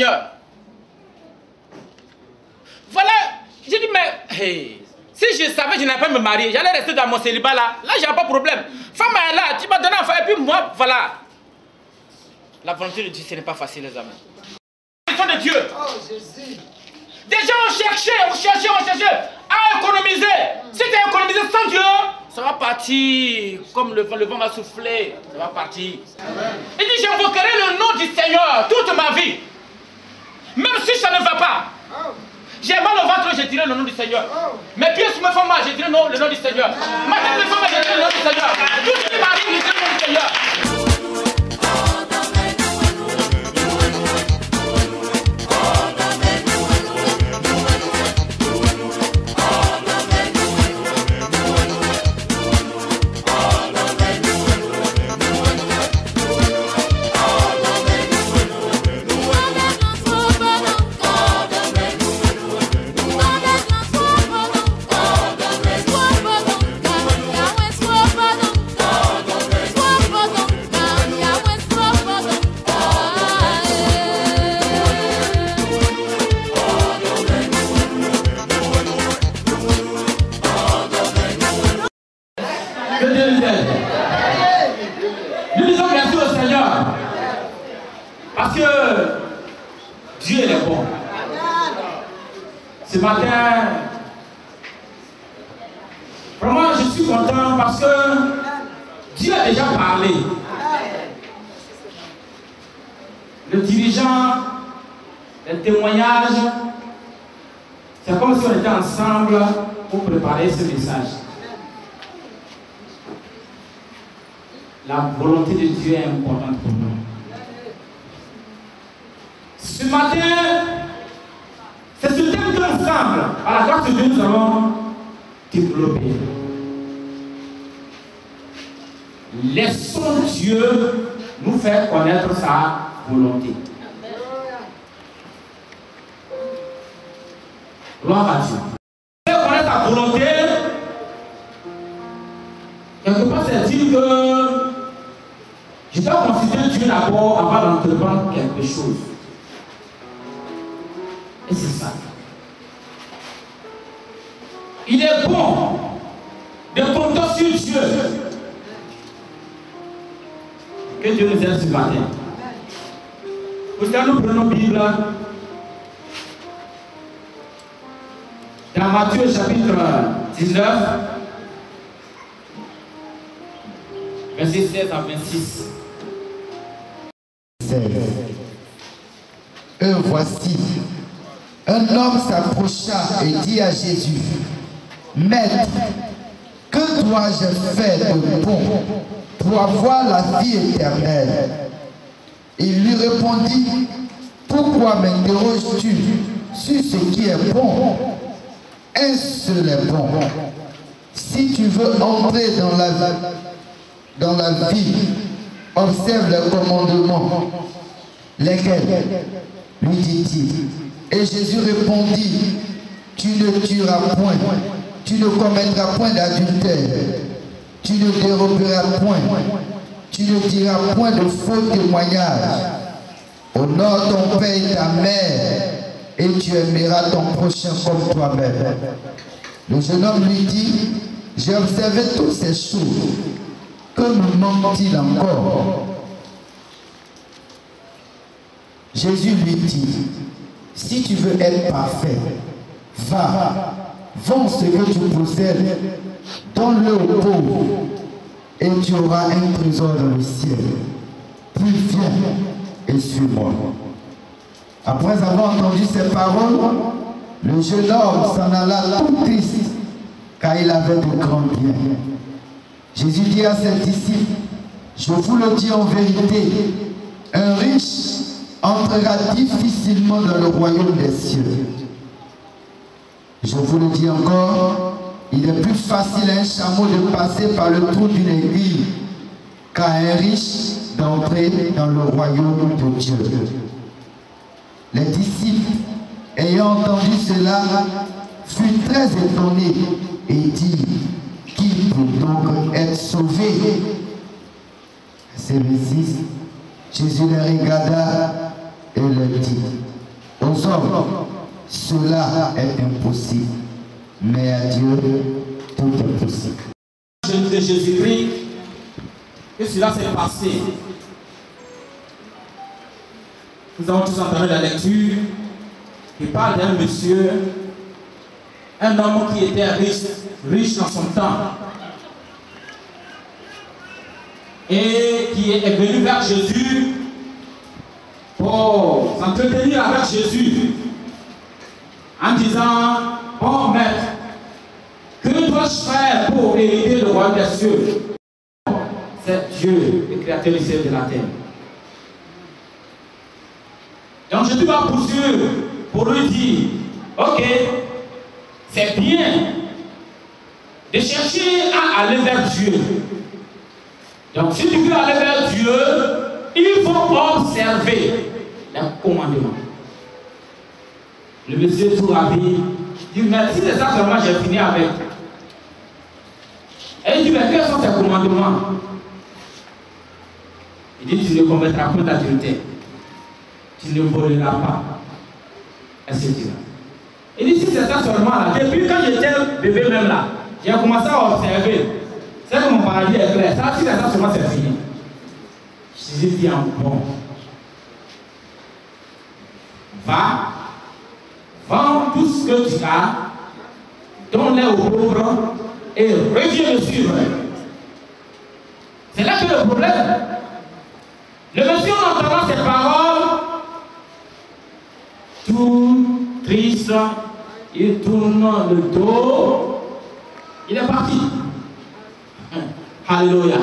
Seigneur. Voilà, j'ai dit, mais hey, si je savais que je n'allais pas me marier, j'allais rester dans mon célibat là. Là, j'ai pas de problème. Femme est là, tu m'as donné un enfant, et puis moi, voilà. La volonté de Dieu, ce n'est pas facile, les amis. La volonté de Dieu. Oh, Jésus. Des gens ont cherché à économiser. Si tu as économisé sans Dieu, ça va partir. Comme le vent va souffler, ça va partir. Il dit, j'invoquerai le nom du Seigneur toute ma vie. Même si ça ne va pas. J'ai mal au ventre, je dirai le nom du Seigneur. Mes pieds me font mal, je dirai le nom du Seigneur. Ma tête me fait mal, je dirai le nom du Seigneur. Tout ce qui m'arrive, je dirai le nom du Seigneur. Que Dieu nous aide. Nous disons merci au Seigneur. Parce que Dieu est bon. Ce matin, vraiment je suis content parce que Dieu a déjà parlé. Le dirigeant, les témoignages, c'est comme si on était ensemble pour préparer ce message. La volonté de Dieu est importante pour nous. Ce matin, c'est ce thème qu'ensemble, à la grâce de Dieu, nous allons développer. Laissons Dieu nous faire connaître sa volonté. Gloire à Dieu. Faire connaître sa volonté, quelque part, c'est dire que je dois considérer Dieu d'abord avant d'entreprendre quelque chose. Et c'est ça. Il est bon de compter sur Dieu. Que Dieu nous aide ce matin. Pour ça, nous prenons la Bible dans Matthieu chapitre 19, versets 16 à 26. Voici, un homme s'approcha et dit à Jésus, Maître, que dois-je faire de bon pour avoir la vie éternelle? Il lui répondit, pourquoi m'interroges-tu sur ce qui est bon? Un seul est bon. Si tu veux entrer dans la vie, observe les commandements. Lesquels? Lui dit-il. Et Jésus répondit, tu ne tueras point, tu ne commettras point d'adultère, tu ne déroberas point, tu ne diras point de faux témoignages. Honore ton père et ta mère, et tu aimeras ton prochain comme toi-même. Le jeune homme lui dit, j'ai observé toutes ces choses. Que me manque-t-il encore? Jésus lui dit, si tu veux être parfait, va, vends ce que tu possèdes, donne-le aux pauvres, et tu auras un trésor dans le ciel. Puis viens et suis-moi. Après avoir entendu ces paroles, le jeune homme s'en alla tout triste, car il avait de grands biens. Jésus dit à ses disciples, je vous le dis en vérité, un riche entrera difficilement dans le royaume des cieux. Je vous le dis encore, il est plus facile à un chameau de passer par le trou d'une aiguille qu'à un riche d'entrer dans le royaume de Dieu. Les disciples, ayant entendu cela, furent très étonnés et dirent, qui peut donc être sauvé? Verset 6, Jésus les regarda et leur dit, aux hommes, cela est impossible. Mais à Dieu, tout est possible. De Jésus-Christ, que cela s'est passé. Nous avons tous entendu la lecture qui parle d'un monsieur, un homme qui était riche dans son temps et qui est venu vers Jésus pour s'entretenir avec Jésus en disant: bon maître, que dois-je faire pour hériter le royaume des cieux? C'est Dieu, le créateur du ciel et de la terre. Donc Jésus va poursuivre pour lui dire: ok, c'est bien de chercher à aller vers Dieu. Donc si tu veux aller vers Dieu, il faut observer les commandements. Le monsieur tout rapide dit: merci, c'est ça seulement j'ai fini avec. Et il dit: mais quels sont tes commandements? Il dit: tu ne commettras point d'adultère, tu ne voleras pas, etc. Il dit: si c'est ça seulement là, depuis quand j'étais bébé même là, j'ai commencé à observer. C'est que mon paradis est clair. Ça, si c'est ça seulement, c'est fini. Jésus dit: bon, va, vends tout ce que tu as, donne-les aux pauvres et reviens me suivre. C'est là que le problème. Le monsieur, en entendant ces paroles, tout triste, il tourne le dos, il est parti. Alléluia.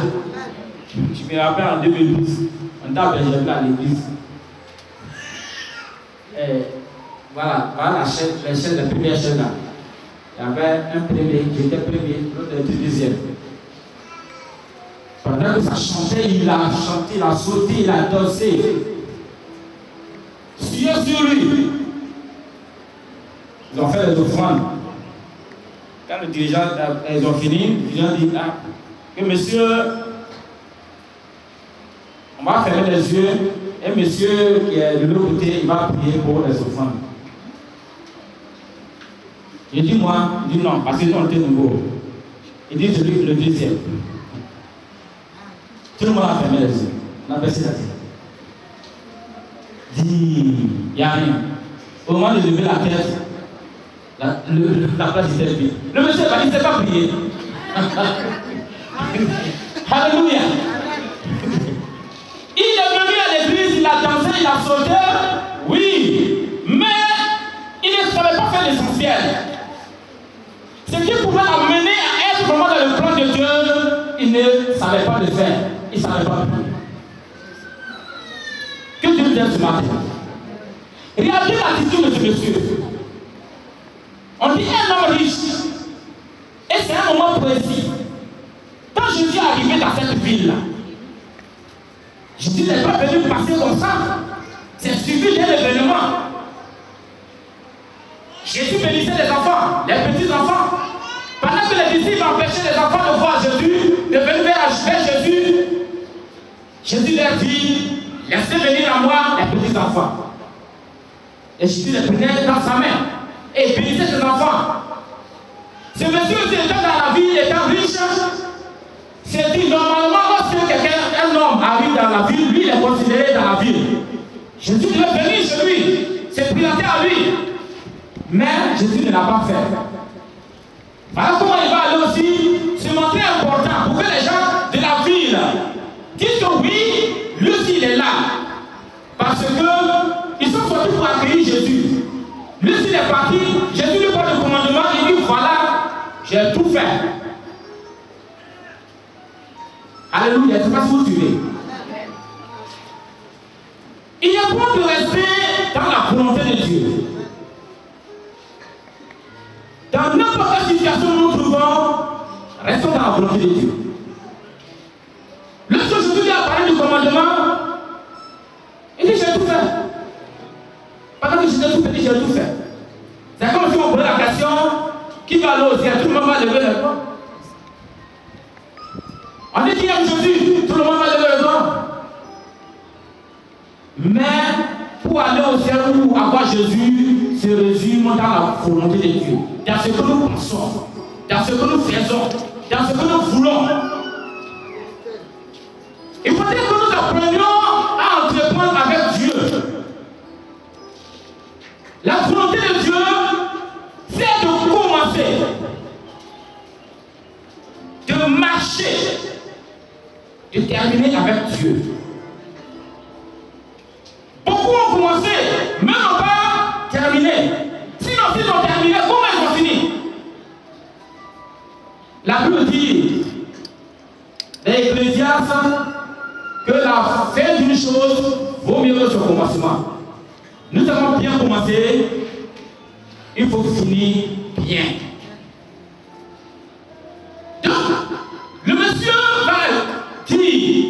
Je me rappelle en 2012, on t'a berger à l'église. Voilà les premières chaînes là. Il y avait un premier, j'étais premier, l'autre était deuxième. Pendant que ça chantait, il a chanté, il a sauté, il a dansé. Suivez sur lui. Ils ont fait les offrandes. Quand le dirigeant, ils ont fini, le dirigeant dit: ah, que monsieur, on va fermer les yeux, et monsieur qui est de l'autre côté, il va prier pour les offrandes. Il dit: moi, il dit: non, parce que nous on était nouveau. Il dit: celui le deuxième. Tout le monde a fermé les yeux. On a baissé la tête. Dit: il n'y a rien. Au moment de lever la tête, la place était vide. Le monsieur va dire: il ne sait pas prier. Alléluia. Il est venu à l'église, il a dansé, il a sauté. Oui, mais il ne savait pas faire l'essentiel. Ce qui pouvait l'amener à être vraiment dans le plan de Dieu, il ne savait pas le faire. Il ne savait pas prier. Que Dieu nous aide ce matin. Regardez l'attitude de ce monsieur. On dit un homme riche. Et c'est un moment précis. Quand Jésus est arrivé dans cette ville-là, Jésus n'est pas venu passer comme ça. C'est suivi d'un événement. Jésus bénissait les enfants, les petits-enfants. Pendant que les disciples empêchaient les enfants de voir Jésus, de venir vers Jésus, Jésus leur dit: laissez venir à moi les petits-enfants. Et Jésus les prenait dans sa main et bénissait ses enfants. Ce monsieur aussi étant dans la ville, étant riche, s'est dit: normalement, lorsque un homme arrive dans la ville, lui il est considéré dans la ville. Jésus devait venir chez lui, c'est présenté à lui. Mais Jésus ne l'a pas fait. Voilà comment il va aller aussi se montrer important pour que les gens de la ville disent que oui, lui aussi il est là. Parce qu'ils sont sortis pour accueillir Jésus. Lui aussi il est parti, Jésus lui parle de commandement, il dit: voilà, j'ai tout fait. Alléluia, je ne sais pas si vous suivez. Il y a point de rester dans la volonté de Dieu. Dans n'importe quelle situation nous nous trouvons, restons dans la volonté de Dieu. Lorsque Jésus a parlé du commandement, il dit: j'ai tout fait. Pendant que j'ai tout fait, il dit: j'ai tout fait. C'est comme si on posait la question: qui va aller au ciel? Tout le monde va lever le doigt. On dit: qui aime Jésus? Tout le monde va lever le doigt. Mais pour pour aller au ciel ou avoir Jésus se résume dans la volonté de Dieu, dans ce que nous pensons, dans ce que nous faisons, dans ce que nous voulons. Il faudrait que nous apprenions à entreprendre avec Dieu. La volonté de Dieu, c'est de commencer, de marcher, de terminer avec Dieu. Beaucoup ont commencé, mais n'ont pas terminé. Sinon, s'ils ont terminé, comment ils ont fini? La Bible dit, dans l'Ecclésiaste, que la fin d'une chose vaut mieux que son commencement. Nous avons bien commencé, il faut finir bien. Donc, le monsieur va dire,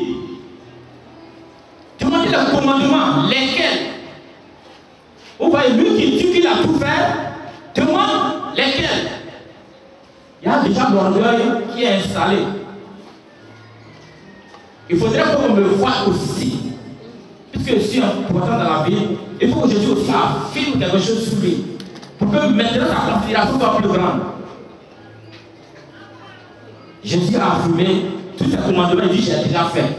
demander le commandement, lesquels. Vous voyez, lui qui dit qu'il a tout fait, demande lesquels. Il y a déjà l'orgueil qui est installé. Il faudrait qu'on me voie aussi. Puisque je suis important dans la vie, il faut que Jésus aussi affirme quelque chose sur lui. Pour que maintenant sa considération soit plus grande. Jésus a affirmé tous ses commandements, il dit j'ai déjà fait.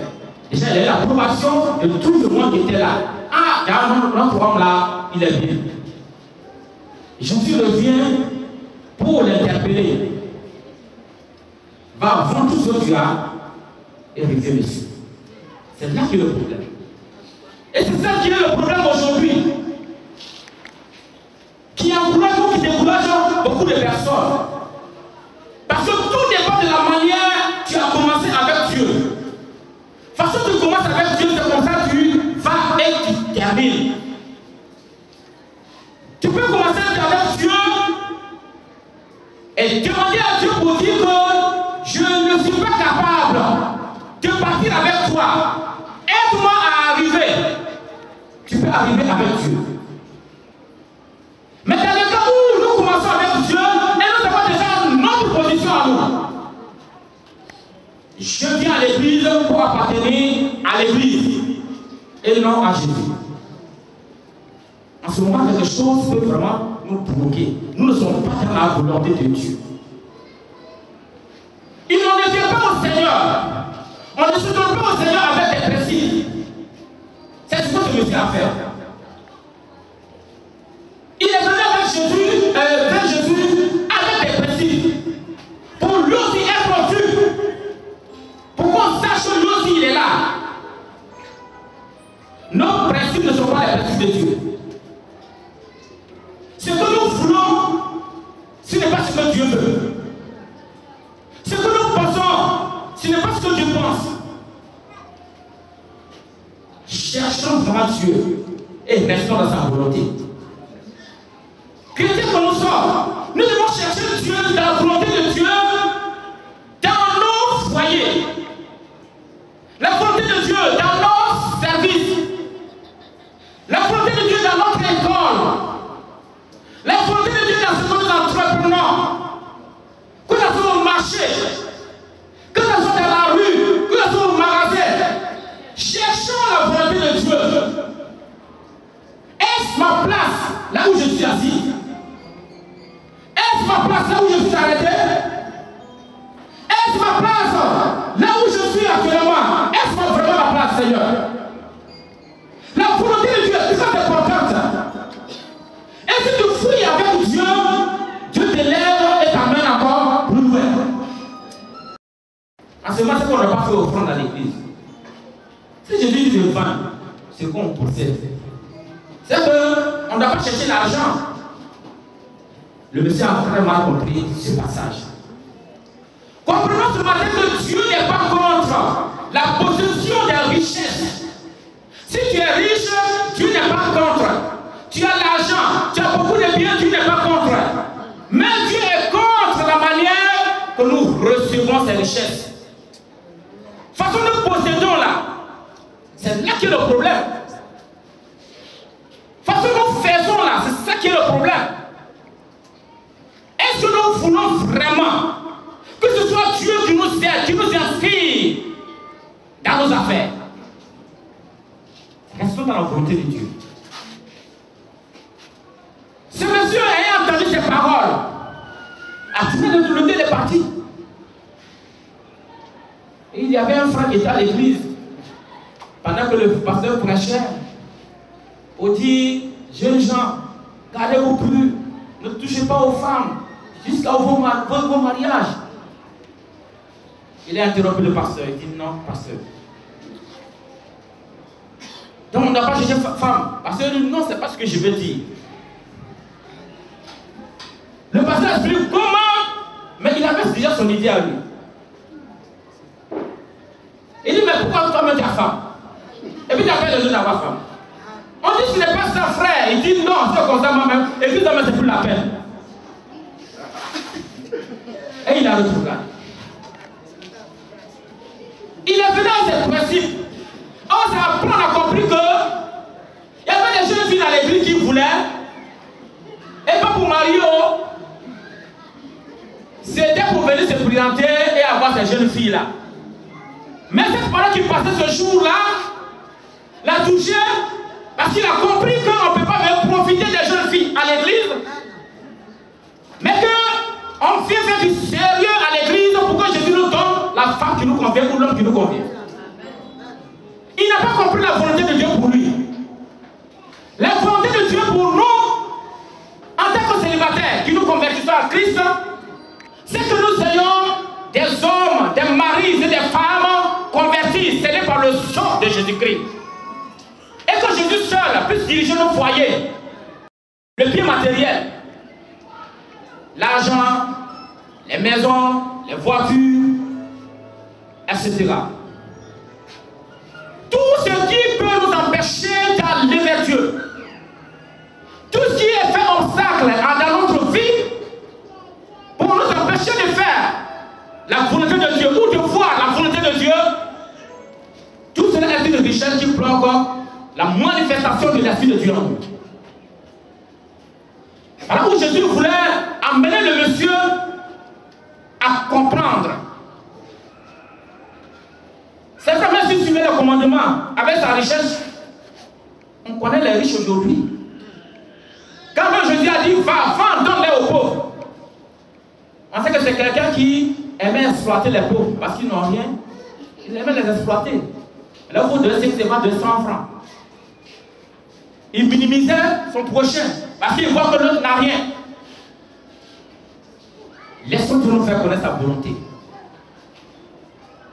Déjà, il a eu l'approbation de tout le monde qui était là. Ah, dans notre homme là, il est bien. Jésus revient pour l'interpeller. Va vendre tout ce que tu as et reviens ici. C'est là qu'il y a le problème. Et c'est ça qui est le problème aujourd'hui. Qui encourage ou qui décourage beaucoup de personnes. Parce que tout dépend de la manière dont tu as commencé avec Dieu. De toute façon, tu commences avec Dieu, c'est comme ça que tu vas et tu termines. Tu peux commencer avec Dieu et demander à Dieu pour dire que je ne suis pas capable de partir avec toi. Aide-moi à arriver. Tu peux arriver avec Dieu. Mais dans le cas où nous commençons avec Dieu, et nous avons déjà notre position à nous. Je viens à l'église pour appartenir à l'église et non à Jésus. En ce moment, quelque chose peut vraiment nous bloquer. Nous ne sommes pas dans la volonté de Dieu. Il n'en vient pas au Seigneur. On ne se donne pas au Seigneur avec des principes. C'est ce que je me suis à faire. Il est venu avec Jésus, avec des principes. Pour lui aussi être vu. Pour qu'on sache que lui aussi il est là. Nos principes ne sont pas les principes de Dieu. Ce que nous voulons, ce n'est pas ce que Dieu veut. Ce que nous pensons, ce n'est pas ce que Dieu pense. Cherchons vraiment Dieu et restons dans sa volonté. Chrétiens que nous sommes, nous devons chercher Dieu dans la volonté de Dieu dans nos foyers. La volonté de Dieu dans nos services. La volonté de Dieu dans notre école. La volonté de Dieu dans ce que nous entreprenons. Que ce soit au marché, que ce soit dans la rue, que ce soit au magasin. Cherchons la volonté de Dieu. Est-ce ma place là où je suis assis? Est-ce ma place là où je suis arrêté? Est-ce ma place là où je suis actuellement? Est-ce vraiment ma place, Seigneur? La volonté de Dieu est très importante. Et si tu fouilles avec Dieu, Dieu te lève et t'amène encore plus loin. En ce moment, c'est qu'on n'a pas fait offrande à l'église. Si je dis je vends, c'est qu'on possède. C'est qu'on ne doit pas chercher l'argent. Le monsieur a vraiment compris ce passage. Comprenons ce matin que Dieu n'est pas contre la possession des richesses. Si tu es riche, Dieu n'est pas contre. Tu as l'argent, tu as beaucoup de biens, Dieu n'est pas contre. Mais Dieu est contre la manière que nous recevons ces richesses. De toute façon, nous possédons là. C'est là qu'il y a le problème. De toute façon, nous faisons là, c'est ça qui est le problème. Est-ce que nous voulons vraiment que ce soit Dieu qui nous aide, qui nous inspire dans nos affaires? Restons dans la volonté de Dieu. il y avait un frère qui était à l'église. Pendant que le pasteur prêchait, on dit, jeunes gens, gardez-vous plus, ne touchez pas aux femmes, jusqu'à vos mariages. Il a interrompu le pasteur, il dit non, pasteur. Donc on n'a pas jugé femme. Pasteur dit non, c'est pas ce que je veux dire. Le pasteur explique comment, mais il avait déjà son idée à lui. Il dit, mais pourquoi toi-même tu as femme? Et puis tu appelles les autres d'avoir femme. On dit, ce n'est pas ça, frère. Il dit, non, c'est comme ça moi-même. Et puis, c'est plus la peine. Et il a retrouvé. Il est venu à ce principe. Oh, ça après, on a compris que il y avait des jeunes filles dans l'église qui voulaient, et pas pour marier, c'était pour venir se présenter et avoir ces jeunes filles-là. Mais cette parole qui passait ce jour-là, l'a touché, parce qu'il a compris qu'on ne peut pas même profiter des jeunes filles à l'église, mais qu'on vient faire du sérieux à l'église pour que Jésus nous donne la femme qui nous convient ou l'homme qui nous convient. Il n'a pas compris la volonté de Dieu pour lui. La volonté de Dieu pour nous, en tant que célibataires qui nous convertissons à Christ, c'est que nous ayons des hommes, des maris et des femmes convertis, scellés par le sang de Jésus-Christ. Et que Jésus seul puisse diriger nos foyers, le bien matériel, l'argent, les maisons, les voitures, etc. Tout ce qui peut nous empêcher d'aller vers Dieu, tout ce qui est fait obstacle dans notre vie, pour nous empêcher de faire la volonté de Dieu ou de voir la volonté de Dieu, tout cela est une richesse qui bloque la manifestation de l'Esprit de Dieu en nous. Alors où Jésus voulait amener le monsieur à comprendre. C'est vrai, même si suivait le commandement avec sa richesse, on connaît les riches aujourd'hui. Quand même Jésus a dit, va, vends, donne-les aux pauvres. On sait que c'est quelqu'un qui aimait exploiter les pauvres parce qu'ils n'ont rien. Il aimait les exploiter. Là, vous devez dire que c'est pas 200 francs. Il minimisait son prochain parce qu'il voit que l'autre n'a rien. Laissons-nous nous faire connaître sa volonté.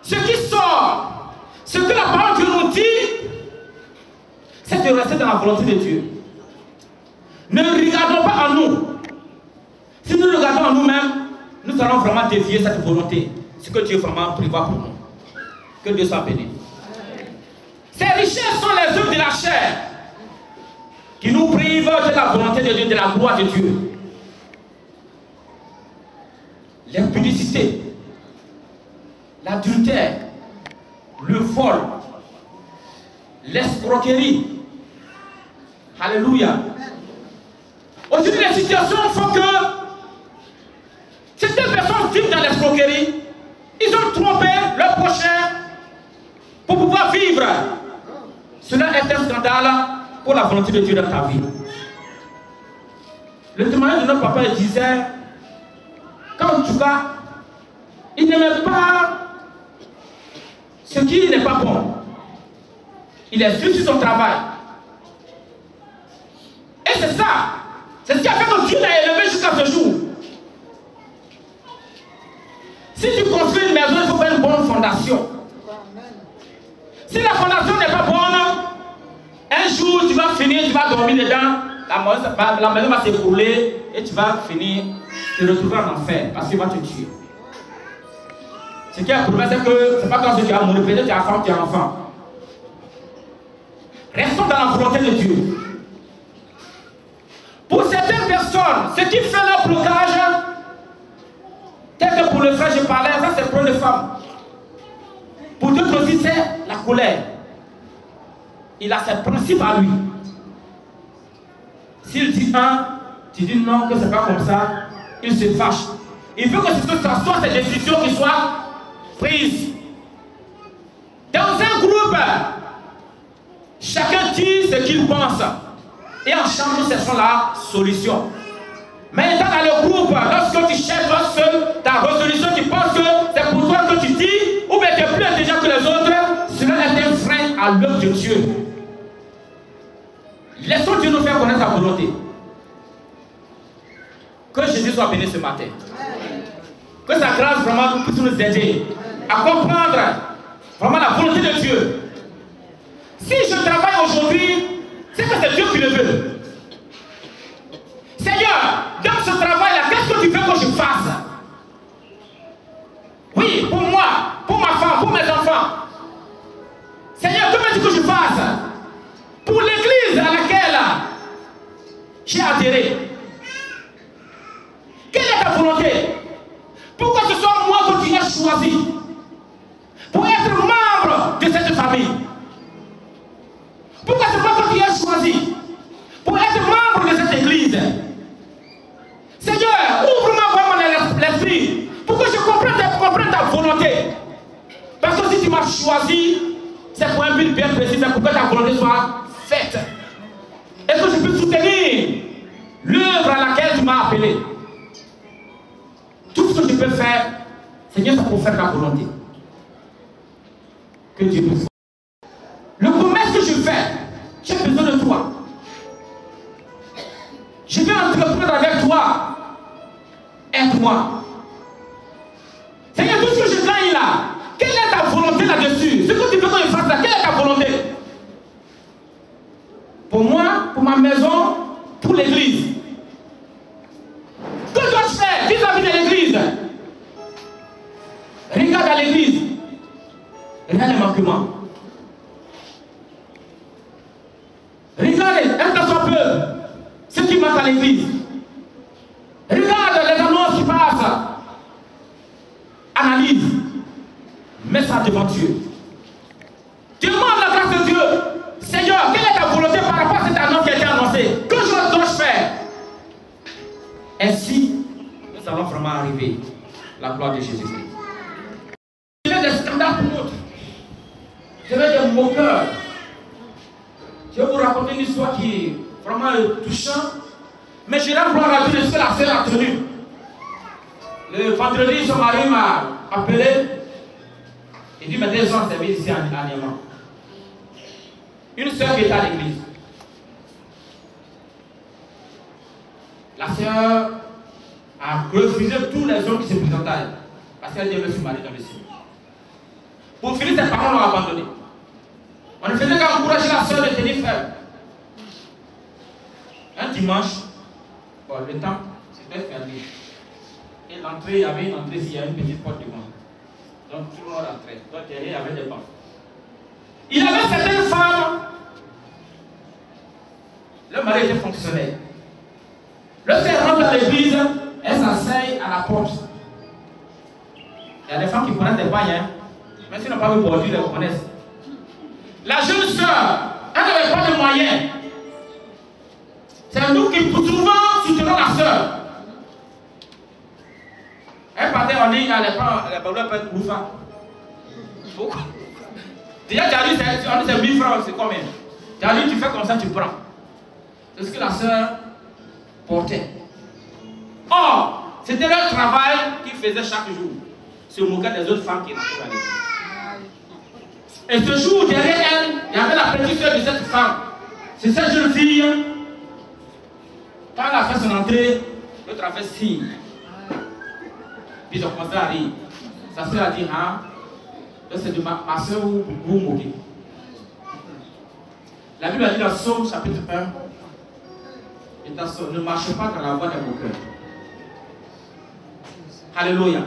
Ce qui sort, ce que la parole de Dieu nous dit, c'est de rester dans la volonté de Dieu. Ne regardons pas en nous. Si nous regardons en nous-mêmes, nous allons vraiment dévier cette volonté. Ce que Dieu vraiment prévoit pour nous. Que Dieu soit béni. Ces richesses sont les œuvres de la chair qui nous privent de la volonté de Dieu, de la gloire de Dieu. L'impudicité, l'adultère, le vol, l'escroquerie. Alléluia. Aujourd'hui, les situations font que certaines personnes vivent dans l'escroquerie. Ils ont trompé leur prochain pour pouvoir vivre. Cela est un scandale pour la volonté de Dieu dans ta vie. Le témoignage de notre papa disait, quand tu vas, il n'aimait pas ce qui n'est pas bon. Il est juste sur son travail. Et c'est ça. C'est ce qui a fait que Dieu l'a élevé jusqu'à ce jour. Si tu construis une maison, il faut faire une bonne fondation. Si la fondation n'est pas bonne, un jour tu vas finir, tu vas dormir dedans, la maison va s'écrouler et tu vas finir te retrouver en enfer parce qu'il va te tuer. Ce qui est prouvé, c'est que ce n'est pas quand tu as mouru, peut-être tu as femme, tu as enfant. Restons dans la volonté de Dieu. Pour certaines personnes, ce qui fait leur blocage, tel que pour le frère je parlais, ça c'est pour les femmes. Pour d'autres aussi, c'est la colère. Il a ses principes à lui. S'il dit un, tu dis non, que c'est pas comme ça, il se fâche. Il veut que ce soit ces décisions qui soient prises. Dans un groupe, chacun dit ce qu'il pense. Et ensemble, nous cherchons la solution. Mais étant dans le groupe, lorsque tu cherches toi seul ta résolution, tu penses que c'est pour toi que tu dis, ou bien tu es plus intelligent à l'œuvre de Dieu. Laissons Dieu nous faire connaître sa volonté. Que Jésus soit béni ce matin. Que sa grâce vraiment puisse nous aider à comprendre vraiment la volonté de Dieu. Si je travaille aujourd'hui, c'est que c'est Dieu qui le veut. Seigneur, dans ce travail-là, qu'est-ce que tu veux que je fasse? Oui, pour moi, pour ma femme, pour mes enfants. Seigneur, que veux-tu que je fasse? Pour l'église à laquelle j'ai adhéré. Quelle est ta volonté? Pourquoi ce soit moi que tu as choisi pour être membre de cette famille? Pourquoi c'est moi que tu as choisi pour être membre de cette église? Seigneur, ouvre-moi vraiment l'esprit pour que je comprenne ta volonté. Parce que si tu m'as choisi, c'est pour un but bien précis, c'est pour que ta volonté soit faite. Et que je puisse soutenir l'œuvre à laquelle tu m'as appelé. Tout ce que je peux faire, Seigneur, c'est pour faire ta volonté. Que Dieu puisse. Le commerce que je fais, j'ai besoin de toi. Je vais entreprendre avec toi. Aide-moi. Seigneur, tout ce que je gagne là, quelle est ta volonté là-dessus? Ce que tu veux que je fasse là, quelle est ta volonté? Pour moi, pour ma maison, pour l'église. Que dois-je faire vis-à-vis de l'église? Regarde à l'église. Regarde les manquements. Regardez, un peu soit peu, ce qui manque à l'église. Regarde les annonces qui passent. Analyse. Mets ça devant Dieu. Demande la grâce de Dieu. Seigneur, quelle est ta volonté par rapport à cette annonce qui a été annoncée? Que dois-je faire? Ainsi, nous allons vraiment arriver à la gloire de Jésus-Christ. Je vais des scandales pour d'autres. Je vais des moqueurs. Je vais vous raconter une histoire qui est vraiment touchante. Mais je rends gloire à Dieu de ce que la sœur a tenu. Le vendredi, son mari m'a appelé. Il dit, mais des gens servent ici à Niamey. Une sœur qui était à l'église. La sœur a refusé tous les hommes qui se présentaient à elle. Parce qu'elle dit, je suis mariée dans le ciel. Pour finir, ses parents l'ont abandonné. On ne faisait qu'encourager la sœur de tenir ferme. Un dimanche, bon, le temple c'était fermé. Et l'entrée, il y avait une entrée, il y avait une petite porte devant. Donc tout le monde rentrait. Donc derrière, il y avait des bancs. Il y avait certaines femmes. Le mari était fonctionnaire. Le frère rentre dans l'église, elle s'asseye à la porte. Il y a des femmes qui prennent des bagnes, hein. Même s'ils n'ont pas vu bordure, ils les reconnaissent. La jeune soeur, elle n'avait pas de moyens. C'est nous qui souvent soutenons la soeur. Elle partait en ligne, elle parlait pas de Oufa. Pourquoi? Déjà, tu as dit, c'est 1000 francs, c'est combien? Tu as dit, tu fais comme ça, tu prends. C'est ce que la soeur portait. Or, c'était leur travail qu'ils faisaient chaque jour. Se moquer des autres femmes qui rentraient dans l'église. Et ce jour, derrière elle, il y avait la petite soeur de cette femme. C'est cette jeune fille. Quand elle a fait son entrée, l'autre a fait signe. Puis ils ont commencé à rire. Sa soeur a dit, ah, c'est de ma soeur où vous vous moquez. La Bible a dit dans Somme chapitre 1, et dans Somme, ne marchez pas dans la voie des moqueurs. Alléluia.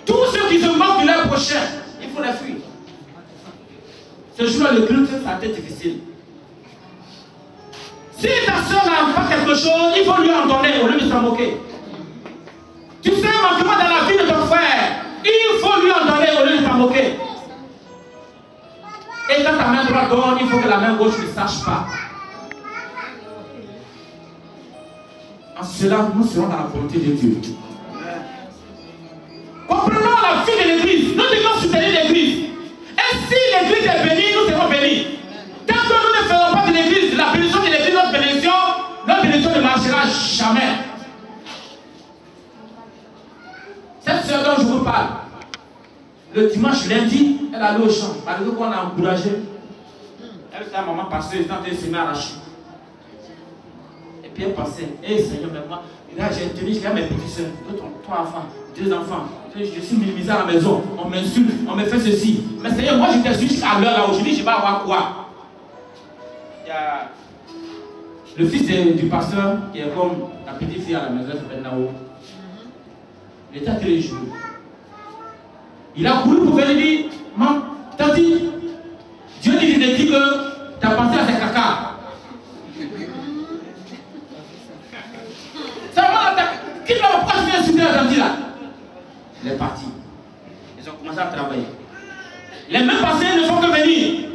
Tous ceux qui se moquent de leur prochain, il faut les fuir. Ce jour-là, le culte, ça a été difficile. Si ta soeur n'a pas quelque chose, il faut lui en donner au lieu de s'en moquer. Tu fais un manquement dans la vie de ton frère, il faut lui en donner au lieu de s'en moquer. Et quand ta main droite donne, il faut que la main gauche ne sache pas. En cela, nous serons dans la volonté de Dieu. Comprenons la vie de l'église. Nous devons soutenir l'église. Et si l'église est bénie, nous serons bénis. Tant que nous ne ferons pas de l'église, la bénédiction de l'église, notre bénédiction ne marchera jamais. Cette soeur dont je vous parle, le dimanche lundi, elle allait au champ. Malgré qu'on a encouragé, Elle, sa maman passait, elle était en train de se m'arracher. Et puis elle pensait, hé Seigneur, mais moi, là j'ai tenu jusqu'à mes petits soeurs, trois enfants, 2 enfants. Je suis minimisé à la maison, on m'insulte, on me fait ceci. Mais Seigneur, moi j'étais jusqu'à l'heure là, aujourd'hui je vais avoir quoi? Il y a le fils du pasteur qui est comme la petite fille à la maison, s'appelle Nao. Il était très joué. Il a couru pour venir dire, maman, tati, Dieu dit que tu as pensé à ces caca. Ça va l'attaquer. Qui va pourquoi tu viens insulter la tante là? Il est parti. Ils ont commencé à travailler. Les mêmes passés ne font que venir.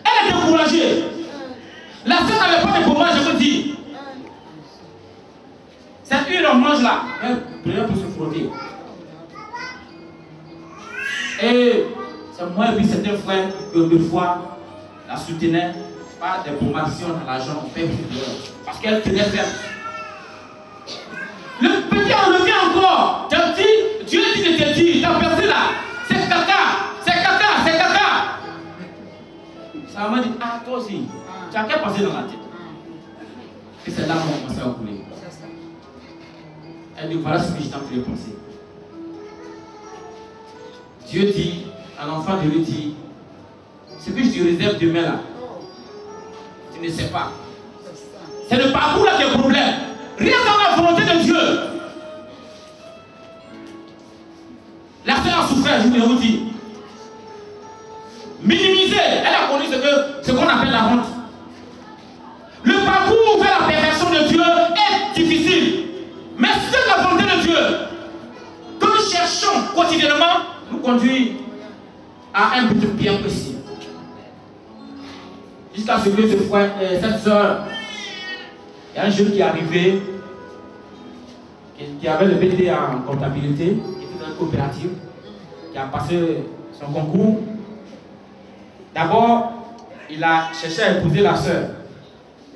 Elle est découragée. La sœur n'avait pas de courage, je vous dis. Cette huile, on mange là. Elle prenait pour se frotter. Et c'est moi et puis certains frères qui deux fois la soutenaient par des promotions dans l'argent, on fait plus de parce qu'elle tenait ferme. Le petit a relevé encore. Tu as dit, Dieu dit de te dire, ta personne là, c'est caca, c'est caca, c'est caca. Ça m'a dit, ah toi aussi, tu as qu'à passer dans la tête. Et c'est là qu'on a commencé à couler. Elle dit, voilà ce que j'étais en train de penser. Dieu dit, à l'enfant de lui dit, ce que je te réserve demain là, tu ne sais pas. C'est le parcours là qui est le problème. Rien dans la volonté de Dieu. La sœur a souffert, je vous dis. Minimiser, elle a connu ce qu'on appelle la honte. Le parcours vers la perfection de Dieu est difficile. Mais c'est la volonté de Dieu que nous cherchons quotidiennement nous conduit à un but bien précis. Jusqu'à ce que cette soeur, il y a un jeune qui est arrivé, qui avait le BD en comptabilité, qui était dans une coopérative, qui a passé son concours. D'abord, il a cherché à épouser la soeur.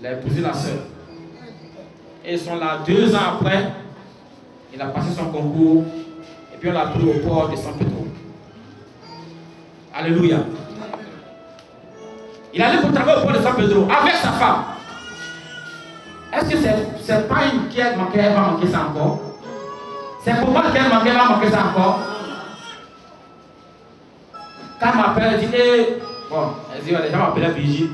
Il a épousé la soeur. Et ils sont là 2 ans après, il a passé son concours, et puis on l'a pris au port de San Pedro. Alléluia. Il allait pour travailler au port de San Pedro avec sa femme. Est-ce que c'est pas une qui a manqué, elle va manquer ça encore? C'est pour moi qu'elle manquait, elle va manquer ça encore? Quand elle m'appelle, elle dit, hey. Bon, elle dit, les gens m'appellent Brigitte.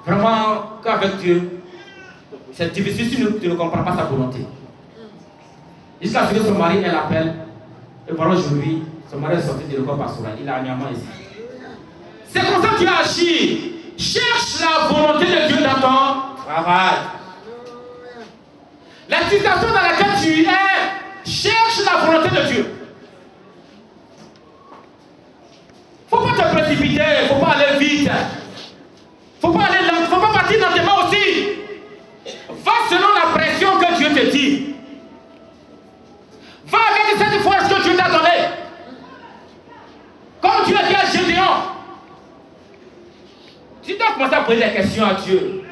Vraiment, qu'avec Dieu, c'est difficile si tu ne comprends pas sa volonté. Jusqu'à ce que son mari, elle appelle, et voilà aujourd'hui, son mari est sorti de l'école pastorale, il a un diamant ici. C'est comme ça que tu as agi. Cherche la volonté de Dieu dans ton travail. La situation dans laquelle tu es, cherche la volonté de Dieu. Il ne faut pas te précipiter, il ne faut pas aller vite. Il ne faut pas aller lent, faut pas partir dans tes mains aussi. Va selon la pression que Dieu te dit. Va avec cette force que Dieu t'a donnée. Comme Dieu dit à Gédéon. Tu dois commencer à poser des questions à Dieu.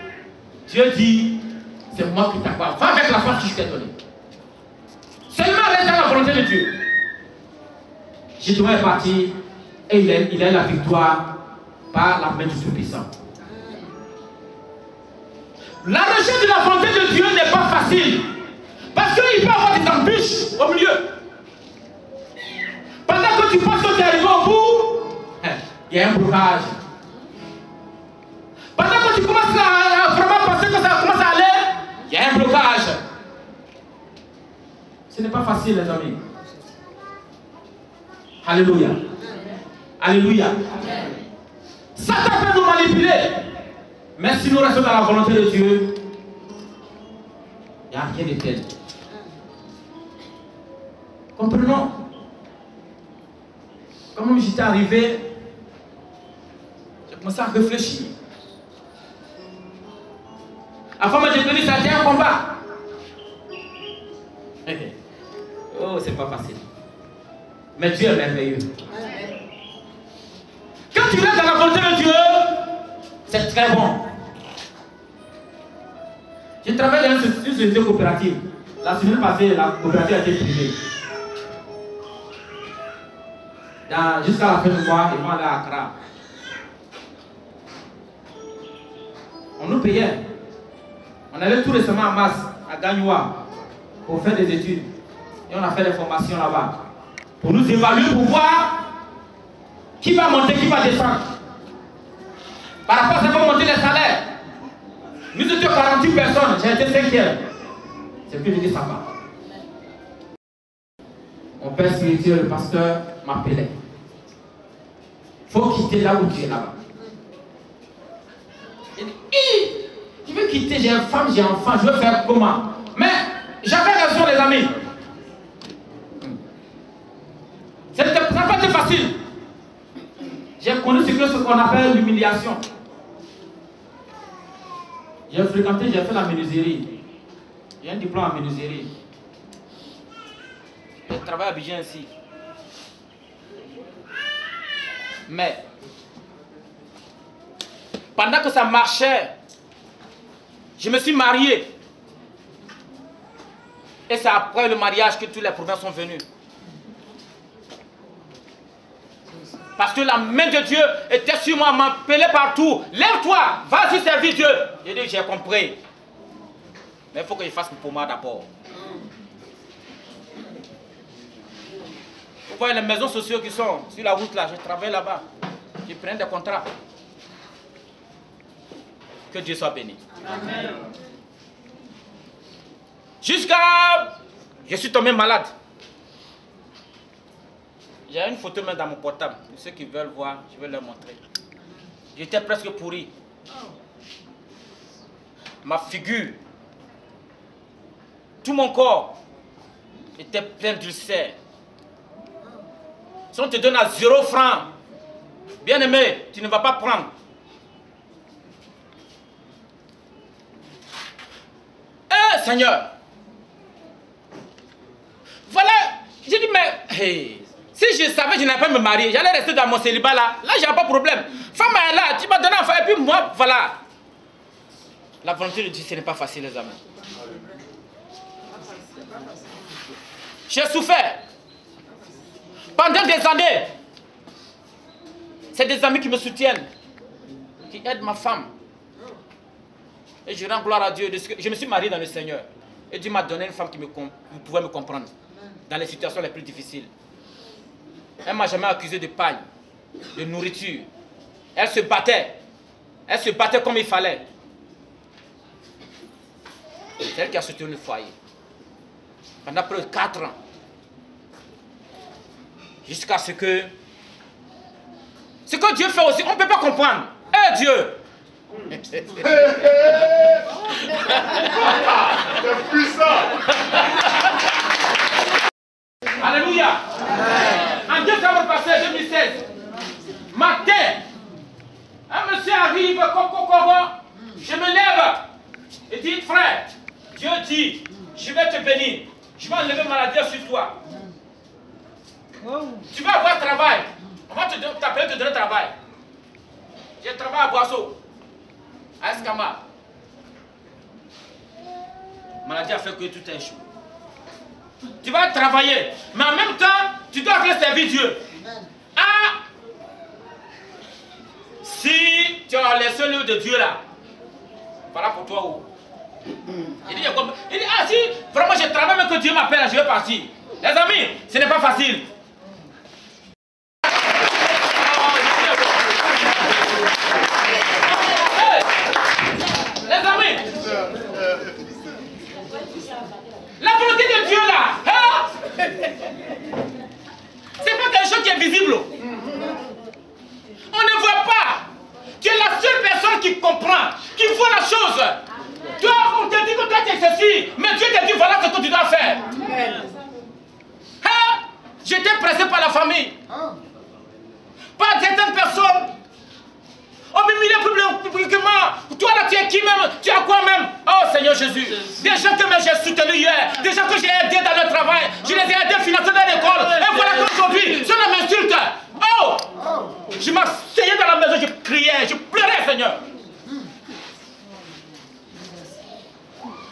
Dieu dit, c'est moi qui t'accorde. Va avec la force que je t'ai donnée. Seulement reste dans la volonté de Dieu. Gédéon est parti et il a la victoire par la main du Tout-Puissant. La recherche de la volonté de Dieu n'est pas facile. Parce qu'il peut y avoir des embûches au milieu. Pendant que tu penses que tu es arrivé au bout, il y a un blocage. Pendant que tu commences à vraiment penser que ça commence à aller, il y a un blocage. Ce n'est pas facile, les amis. Alléluia. Alléluia. Satan peut nous manipuler. Mais si nous restons dans la volonté de Dieu, il n'y a rien de tel. Comprenons. Comme j'étais arrivé, j'ai commencé à réfléchir. Avant de devenir, ça a été un combat. Oh, c'est pas facile. Mais Dieu est merveilleux. Quand tu restes dans la volonté de Dieu, c'est très bon. J'ai travaillé dans une société coopérative. La semaine passée, la coopérative a été privée. jusqu'à la fin du mois, ils vont aller à Accra. On nous payait. On allait tout récemment à Mas, à Gagnoua, pour faire des études. Et on a fait des formations là-bas. Pour nous évaluer, pour voir qui va monter, qui va descendre. Par rapport à ça, va monter les salaires. Nous étions 48 personnes, j'ai été 5e. C'est plus vite, ça va. Mon père spirituel, le pasteur, m'appelait. Il faut quitter là où tu es là-bas. Il dit, je veux quitter, j'ai une femme, j'ai un enfant, je veux faire comment? Mais j'avais raison, les amis. Ça n'a pas été facile. J'ai connu ce qu'on appelle l'humiliation. J'ai fréquenté, j'ai fait la menuiserie. J'ai un diplôme en menuiserie. Je travaille à Abidjan ici. Mais, pendant que ça marchait, je me suis marié. Et c'est après le mariage que tous les problèmes sont venus. Parce que la main de Dieu était sur moi, m'appelait partout. Lève-toi, vas-y servir Dieu. J'ai dit, j'ai compris. Mais il faut que je fasse pour moi d'abord. Vous voyez les maisons sociales qui sont sur la route là, je travaille là-bas. Je prends des contrats. Que Dieu soit béni. Amen. Jusqu'à... Je suis tombé malade. J'ai une photo même dans mon portable. Ceux qui veulent voir, je vais leur montrer. J'étais presque pourri. Ma figure, tout mon corps était plein d'ulcères. Si on te donne à 0 francs, bien aimé, tu ne vas pas prendre. Eh Seigneur, voilà, j'ai dit mais hey, si je savais que je n'allais pas me marier, j'allais rester dans mon célibat là, là j'ai pas de problème. Femme est là, tu m'as donné un enfant et puis moi, voilà. La volonté de Dieu, ce n'est pas facile les amis. J'ai souffert. Pendant des années, c'est des amis qui me soutiennent, qui aident ma femme. Et je rends gloire à Dieu. Je me suis marié dans le Seigneur. Et Dieu m'a donné une femme qui pouvait me comprendre dans les situations les plus difficiles. Elle ne m'a jamais accusé de paille, de nourriture. Elle se battait. Elle se battait comme il fallait. C'est elle qui a soutenu le foyer. Pendant près de 4 ans. Jusqu'à ce que Dieu fait aussi, on ne peut pas comprendre. Eh Dieu! C'est puissant! Alléluia! En décembre passé, 2016, matin, un monsieur arrive, je me lève et dit, frère, Dieu dit, je vais te bénir, je vais enlever maladie sur toi. Tu vas avoir travail. On va t'appeler te donner travail. J'ai travaillé à Boisseau, à Escama. Maladie a fait que tout est échoué. Tu vas travailler, mais en même temps, tu dois aller servir Dieu. Ah! Si tu as laissé l'œuvre de Dieu là, voilà pour toi où? Il dit, ah si, vraiment je travaille, mais que Dieu m'appelle, je vais partir. Les amis, ce n'est pas facile. La volonté de Dieu là, hein? C'est pas quelque chose qui est visible. On ne voit pas. Tu es la seule personne qui comprend, qui voit la chose. Toi, on te dit que toi tu es ceci, mais Dieu te dit voilà ce que tu dois faire. Hein? J'étais pressé par la famille. Par certaines personnes. On m'humilie publiquement. Toi là, tu es qui même? Tu as quoi même? Oh Seigneur Jésus. Des gens que j'ai soutenus hier, des gens que j'ai aidés dans le travail, je les ai aidés financièrement dans l'école. Et voilà qu'aujourd'hui, cela m'insulte. Oh! Je m'asseyais dans la maison, je criais, je pleurais, Seigneur.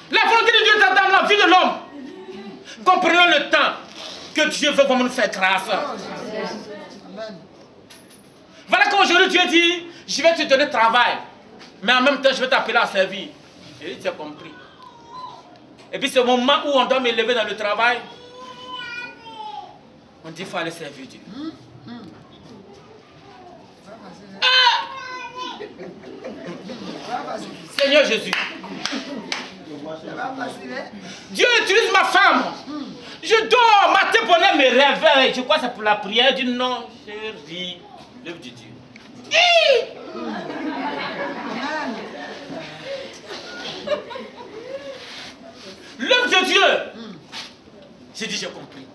La volonté de Dieu est dans la vie de l'homme. Comprenons le temps que Dieu veut vraiment nous faire grâce. Voilà qu'aujourd'hui Dieu dit, je vais te donner travail, mais en même temps je vais t'appeler à servir. Et tu as compris. Et puis c'est le moment où on doit me lever dans le travail, on dit qu'il faut aller servir Dieu. Ah! Seigneur Jésus. Dieu utilise ma femme. Je dors, matin pour elle me réveille. Je crois que c'est pour la prière. Elle dit non, chérie, l'œuvre de Dieu. L'œuvre de Dieu. J'ai dit, j'ai compris.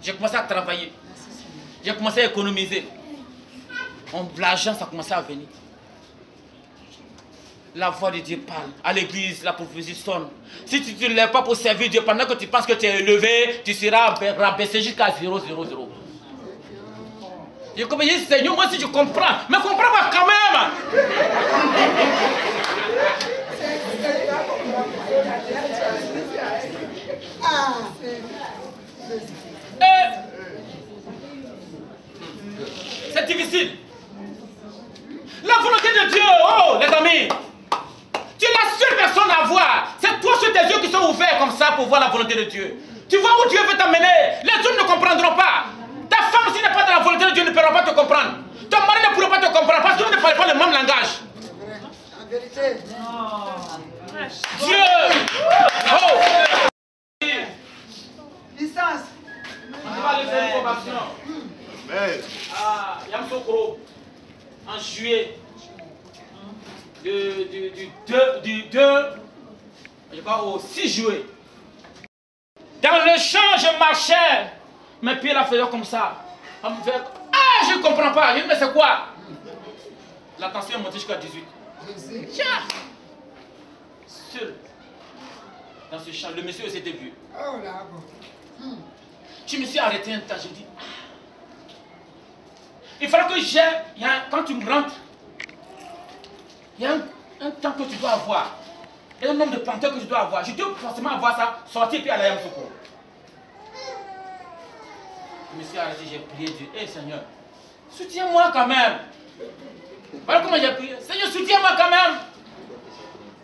J'ai commencé à travailler. J'ai commencé à économiser. L'argent, ça a commencé à venir. La voix de Dieu parle. À l'église, la prophétie sonne. Si tu ne te lèves pas pour servir Dieu, pendant que tu penses que tu es élevé, tu seras rabaissé jusqu'à 0, 0, 0. Je dis, Seigneur, moi si je comprends, mais comprends-moi quand même. C'est difficile. La volonté de Dieu, oh les amis, tu es la seule personne à voir. C'est toi sur tes yeux qui sont ouverts comme ça pour voir la volonté de Dieu. Tu vois où Dieu veut t'amener. Les autres ne comprendront pas. Ta femme, s'il n'est pas dans la volonté de Dieu, ne pourra pas te comprendre. Ton mari ne pourra pas te comprendre parce que vous ne parlez pas le même langage. En vérité. Dieu. Oh. Licence. On va aller faire une formation. À Yamsokro, en juillet, du 2, je crois au 6 juillet. Dans le champ, je marchais, mes pieds la faisaient comme ça. On me fait, ah, je ne comprends pas. Je dis, mais c'est quoi? La tension est montée jusqu'à 18. Tiens, seul, dans ce champ, le monsieur s'était vu. Oh là, bon. Je me suis arrêté un temps, je dis, il faudra que quand tu me rentres, il y a un temps que tu dois avoir. Il y a un nombre de planteurs que tu dois avoir. Je dois forcément avoir ça, sortir puis aller à Yamsoko. Je me suis arrêté, j'ai prié Dieu. Hé Seigneur, soutiens-moi quand même. Voilà comment j'ai prié. Seigneur, soutiens-moi quand même.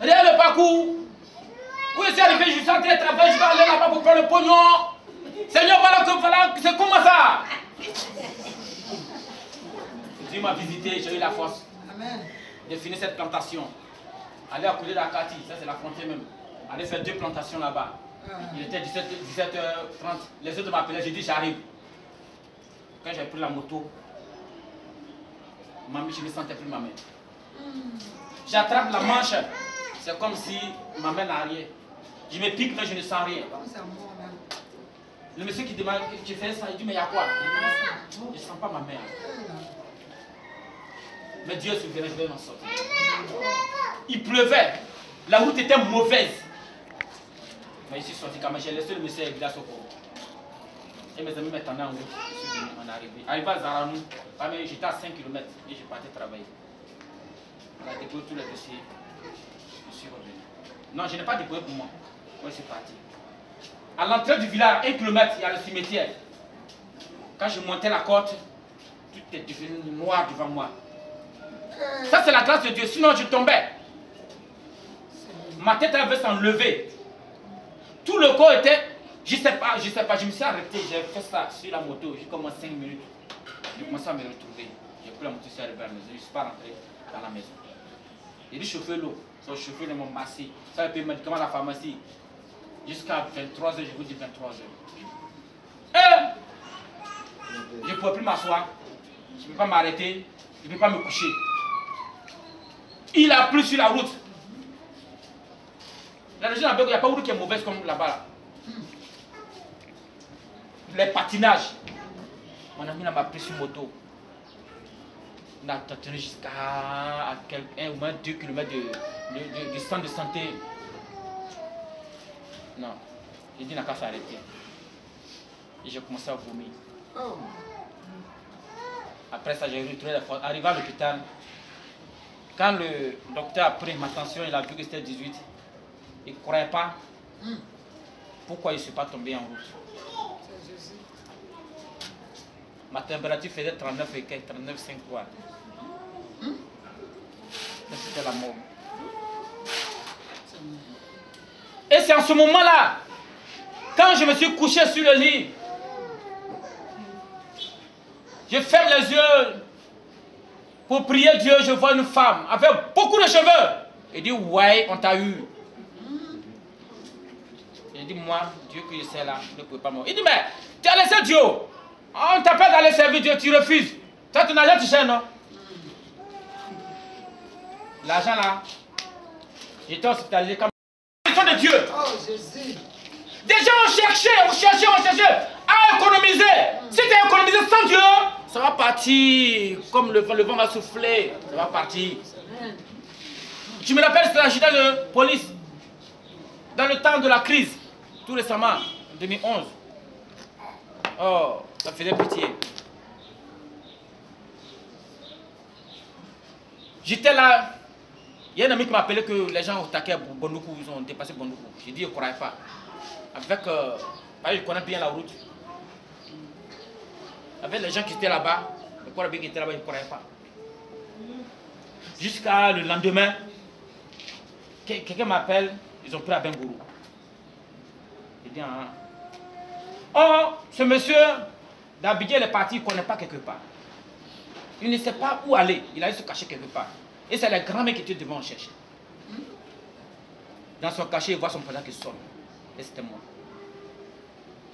Regarde le parcours. Où je suis arrivé, je suis en train de travailler, je vais aller là-bas pour prendre le pognon. Seigneur, voilà, c'est comment ça? Dieu m'a visité, j'ai eu la force de finir cette plantation. Aller à côté de la Kati, ça c'est la frontière même. Aller faire 2 plantations là-bas. Il était 17h30. Les autres m'appelaient, j'ai dit j'arrive. Quand j'ai pris la moto, je ne sentais plus ma main. J'attrape la manche, c'est comme si ma main n'arrière. Je me pique mais je ne sens rien. Le monsieur qui demande, tu fais ça, il dit mais il y a quoi? Je ne sens pas ma main. Mais Dieu est souverain, je vais m'en sortir. Il pleuvait, la route était mauvaise. Mais je suis sorti quand même, j'ai laissé le monsieur à Soko. Et mes amis m'attendaient en route, je suis venu, on est arrivé. Arrivé à Zaranou, j'étais à 5 km et je partais travailler. On a déposé tous les dossiers, je suis revenu. Non, je n'ai pas déposé pour moi, moi je suis parti. À l'entrée du village, 1 km, il y a le cimetière. Quand je montais la côte, tout est devenu noir devant moi. Ça c'est la grâce de Dieu, sinon je tombais. Ma tête avait s'enlever. Tout le corps était, je sais pas, je me suis arrêté, j'ai fait ça sur la moto, j'ai commencé 5 minutes. J'ai commencé à me retrouver. J'ai pris la moto, je suis arrivé à la maison, je ne suis pas rentré dans la maison. J'ai dit chauffer l'eau, son chauffeur m'ont massé, ça paye médicaments à la pharmacie. Jusqu'à 23h, je vous dis 23h. Je ne pouvais plus m'asseoir, je ne peux pas m'arrêter, je ne peux pas me coucher. Il a plu sur la route. La région d'Abego, il n'y a pas une route qui est mauvaise comme là-bas. Là. Les patinages. Mon ami m'a pris sur moto. On a tenu jusqu'à 1 ou moins 2 km du centre de santé. Non. J'ai dit, il n'a qu'à s'arrêter. Et j'ai commencé à vomir. Après ça, j'ai retrouvé la force. Arrivé à l'hôpital, quand le docteur a pris ma tension, il a vu que c'était 18. Il ne croyait pas. Pourquoi il ne suis pas tombé en route? Ma température faisait 39 et quelques, 39,5 quoi. C'était la mort. Et c'est en ce moment-là, quand je me suis couché sur le lit, je ferme les yeux pour prier Dieu, je vois une femme avec beaucoup de cheveux. Il dit, ouais, on t'a eu. Il dit, moi, Dieu que je sais là, ne peut pas mourir. Il dit, mais tu as laissé Dieu. On t'appelle d'aller servir Dieu, tu refuses. Toi, ton argent, tu cherches, non? L'argent là, j'étais hospitalisé comme de Dieu. Oh, Jésus. Des gens ont cherché à économiser. Si tu as économisé sans Dieu, ça va partir. Comme le vent va souffler, ça va partir. Je me rappelle, c'était l'agent de police. Dans le temps de la crise, tout récemment, en 2011. Oh, ça faisait pitié. J'étais là. Il y a un ami qui m'a appelé que les gens ont attaqué Bondoukou, ils ont dépassé Bondoukou. J'ai dit, je ne croyais pas. Avec, je connais bien la route. Avec les gens qui étaient là-bas, le corps qui était là-bas, je ne croyais pas. Jusqu'à le lendemain, quelqu'un m'appelle, ils ont pris à Bengourou. Il dit, ah. Oh, ce monsieur d'Abidjan, il est parti, il ne connaît pas quelque part. Il ne sait pas où aller, il allait se cacher quelque part. Et c'est le grand mec qui était devant chercher. Dans son cachet, il voit son président qui sonne. Et c'était moi.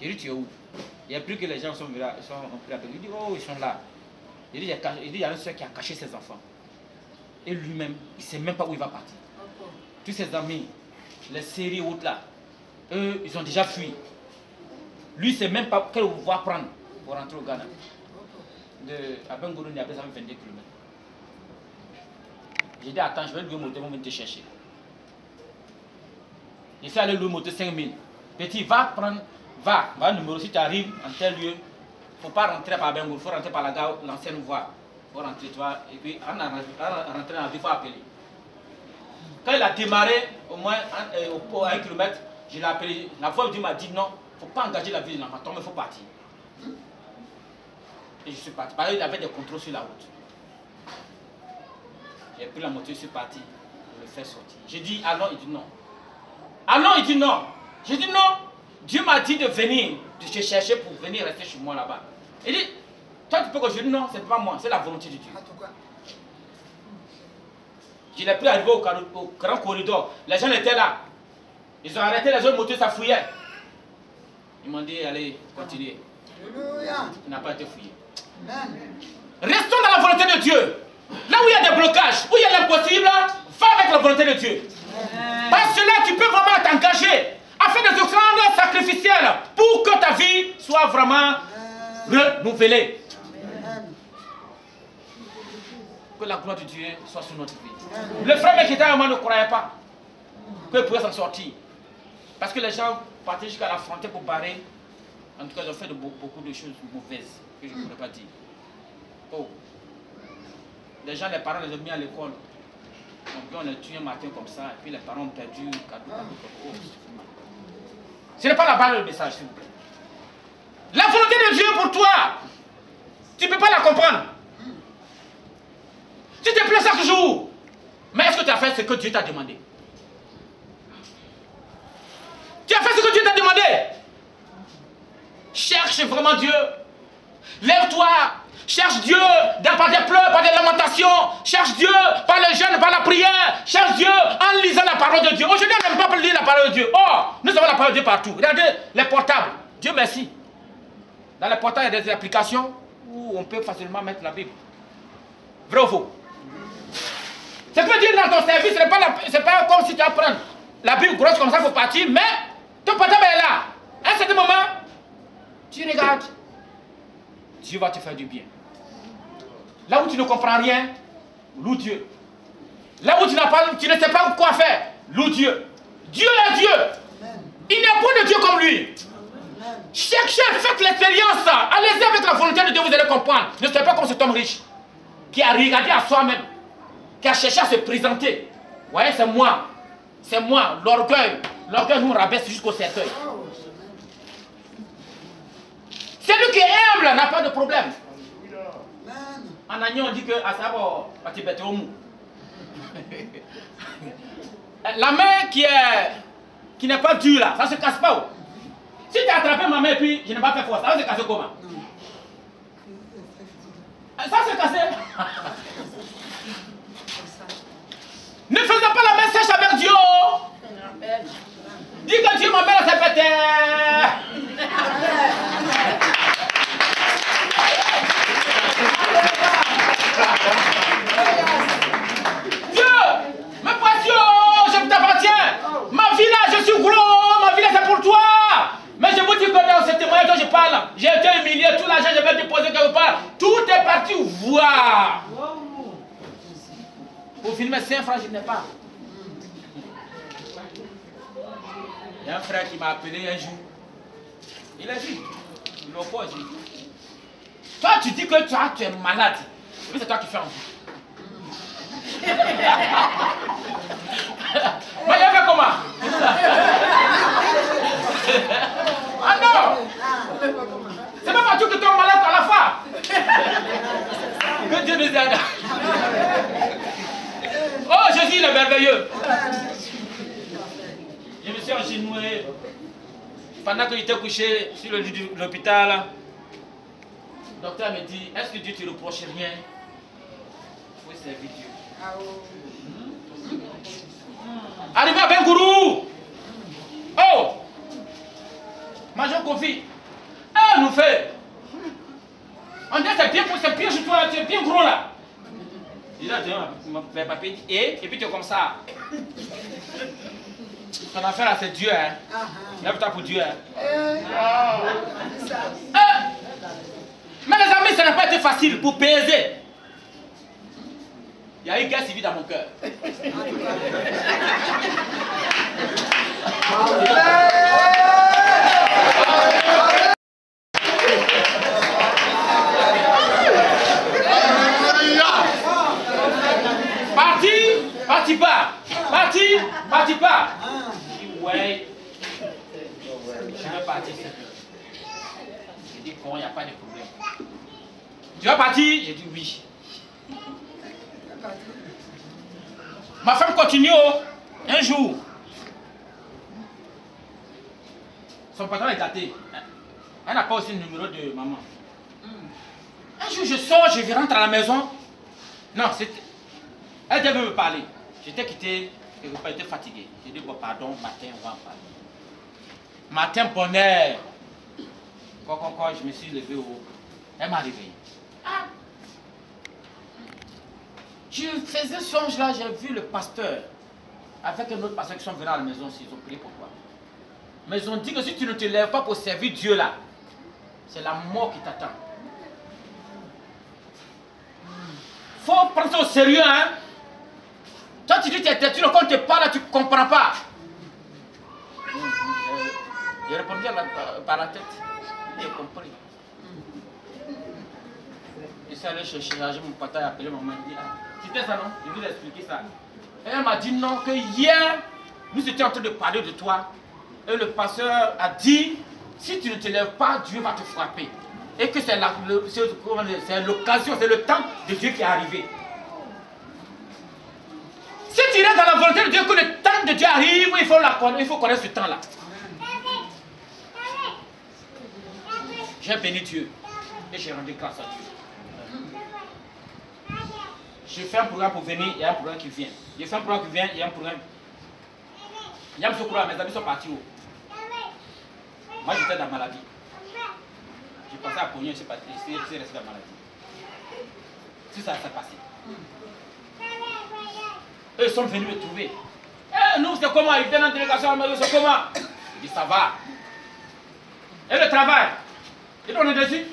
J'ai dit, tu es où? Il n'y a plus que les gens sont venus, ils sont pris avec lui. Il dit, oh, ils sont là. Il dit, il y a un seul qui a caché ses enfants. Et lui-même, il ne sait même pas où il va partir. Tous ses amis, les séries hautes là, eux, ils ont déjà fui. Lui, il ne sait même pas quelle voie prendre pour rentrer au Ghana. À Bengourou, il y a besoin de 22 km. J'ai dit, attends, je vais louer moto, ils vont te chercher. Je suis allé louer moto 5000. Petit, va un numéro, si tu arrives en tel lieu, il ne faut pas rentrer par Bengourou, il faut rentrer par la gare, l'ancienne voie. Il faut rentrer, tu vois, et puis en rentrant dans la vie, il faut appeler. Quand il a démarré, au moins à 1 km, je l'ai appelé. La voix m'a dit non, il ne faut pas engager la vie de l'enfant, mais il faut partir. Et je suis parti. Parce qu'il avait des contrôles sur la route. J'ai pris la moto, je suis parti pour le faire sortir. J'ai dit allons, il dit non. Allons, il dit non. J'ai dit non. Dieu m'a dit de venir, de te chercher pour venir rester chez moi là-bas. Il dit, toi tu peux que je dis non, c'est pas moi, c'est la volonté de Dieu. Je l'ai pris arrivé au grand corridor. Les gens étaient là. Ils ont arrêté les autres motos, ça fouillait. Ils m'ont dit, allez, continuez. Il n'a pas été fouillé. Restons dans la volonté de Dieu. Là où il y a des blocages, où il y a l'impossible, va avec la volonté de Dieu. Parce que là, tu peux vraiment t'engager afin de te rendre sacrificiel pour que ta vie soit vraiment renouvelée. Que la gloire de Dieu soit sur notre vie. Le frère qui était à moi ne croyait pas qu'il pouvait s'en sortir. Parce que les gens partaient jusqu'à la frontière pour barrer. En tout cas, ils ont fait beaucoup de choses mauvaises que je ne pourrais pas dire. Oh. Les gens, les parents les ont mis à l'école. Donc on les tué un matin comme ça, et puis les parents ont perdu cadeau. Oh. Ce n'est pas la balle le message, s'il vous plaît. La volonté de Dieu pour toi, tu ne peux pas la comprendre. Tu te plais chaque jour. Mais est-ce que tu as fait ce que Dieu t'a demandé? Tu as fait ce que Dieu t'a demandé? Cherche vraiment Dieu. Lève-toi. Cherche Dieu par des pleurs, par des lamentations. Cherche Dieu par le jeûne, par la prière. Cherche Dieu en lisant la parole de Dieu. Aujourd'hui, on n'aime pas lire la parole de Dieu. Oh, nous avons la parole de Dieu partout. Regardez les portables. Dieu merci. Dans les portables, il y a des applications où on peut facilement mettre la Bible. Vrai ou faux? Ce que dire dans ton service, ce n'est pas comme si tu vas prendre la Bible grosse comme ça pour partir, mais ton portable est là. À un certain moment, tu regardes. Dieu va te faire du bien. Là où tu ne comprends rien, loue Dieu. Là où tu ne sais pas quoi faire, loue Dieu. Dieu est Dieu. Il n'y a point de Dieu comme lui. Cherchez, faites l'expérience. Allez-y avec la volonté de Dieu, vous allez comprendre. Ne soyez pas comme cet homme riche qui a regardé à soi-même, qui a cherché à se présenter. Vous voyez, c'est moi. C'est moi. L'orgueil. L'orgueil nous rabaisse jusqu'au cercueil. Celui qui est humble n'a pas de problème. Anagnon, on dit que à ça va te bêter au mou. La main qui n'est pas dure là, ça se casse pas. Si tu as attrapé ma main et puis je n'ai pas fait force, ça va se casser comment? Ça se cassé. Ne faisons pas la main sèche avec Dieu. Dis que Dieu m'appelle à se péter. Dieu, mais pas Dieu, je t'appartiens. Ma vie là, je suis gros, ma vie là c'est pour toi. Mais je vous dis que dans ce témoignage dont je parle, j'ai été humilié, tout l'argent je vais déposer quelque part. Tout est parti voir. Pour filmer 5 francs, je n'ai pas. Il y a un frère qui m'a appelé un jour. Il a dit, il l'oppose. Toi, tu dis que tu es malade. Mais c'est toi qui fais en vie. Mais il a fait comment? Ah non! C'est pas partout que tu es malade à la fois. Que Dieu nous aide. Oh, Jésus, il est merveilleux. Je me suis agenouillé. Pendant que j'étais couché sur le lit de l'hôpital, le docteur me dit, est-ce que Dieu ne te reproche rien? Il faut servir Dieu. Arrivé à Bengourou. Oh! Major Kofi. Ah, nous fait. On dit c'est bien chez toi, tu es bien gros là. Il a dit, mon papier, et puis tu es comme ça. Ton affaire là, c'est Dieu, hein. Lève-toi pour Dieu, hein. Mais les amis, ça n'a pas été facile pour peser. Il y a une guerre civile dans mon cœur. Parti pas. Parti pas. Je dis ouais. Je vais partir. Je dis bon, il n'y a pas de problème. Tu vas partir? J'ai dit oui. Ma femme continue. Un jour, son patron est gâté. Elle n'a pas aussi le numéro de maman. Un jour, je sors, je rentre à la maison. Non, c'était... Elle devait me parler. J'étais quitté, j'étais fatigué. J'ai dit, bon, pardon, matin, on va en parler. Matin, bonheur. Quand je me suis levé haut, elle m'a réveillé. Ah. Je faisais songe là, j'ai vu le pasteur avec un autre pasteur qui sont venus à la maison aussi, ils ont prié pour toi. Mais ils ont dit que si tu ne te lèves pas pour servir Dieu là, c'est la mort qui t'attend. Faut prendre ça au sérieux, hein. Toi tu dis que tu es têtu, quand tu parles, tu ne comprends pas. J'ai répondu par la tête. J'ai compris. Je suis allé chercher, mon papa a appelé maman. Il dit, ah, c'était ça non? Je vais vous expliquer ça. Et elle m'a dit non, que hier, nous étions en train de parler de toi. Et le pasteur a dit, si tu ne te lèves pas, Dieu va te frapper. Et que c'est l'occasion, c'est le temps de Dieu qui est arrivé. Si tu restes dans la volonté de Dieu, que le temps de Dieu arrive, il faut connaître ce temps-là. J'ai béni Dieu et j'ai rendu grâce à Dieu. Je fais un programme pour venir, il y a un programme qui vient. Je fais un programme qui vient, il y a un programme. Il y a ce programme, mes amis sont partis où? Moi j'étais dans la maladie. J'ai passé à Pognon, je suis resté dans la maladie. C'est ça, ça s'est passé. Eux sont venus me trouver. Eh, nous, c'est comment? Ils viennent en délégation à la maison, c'est comment? Je dis, ça va. Et le travail? Et on est dessus?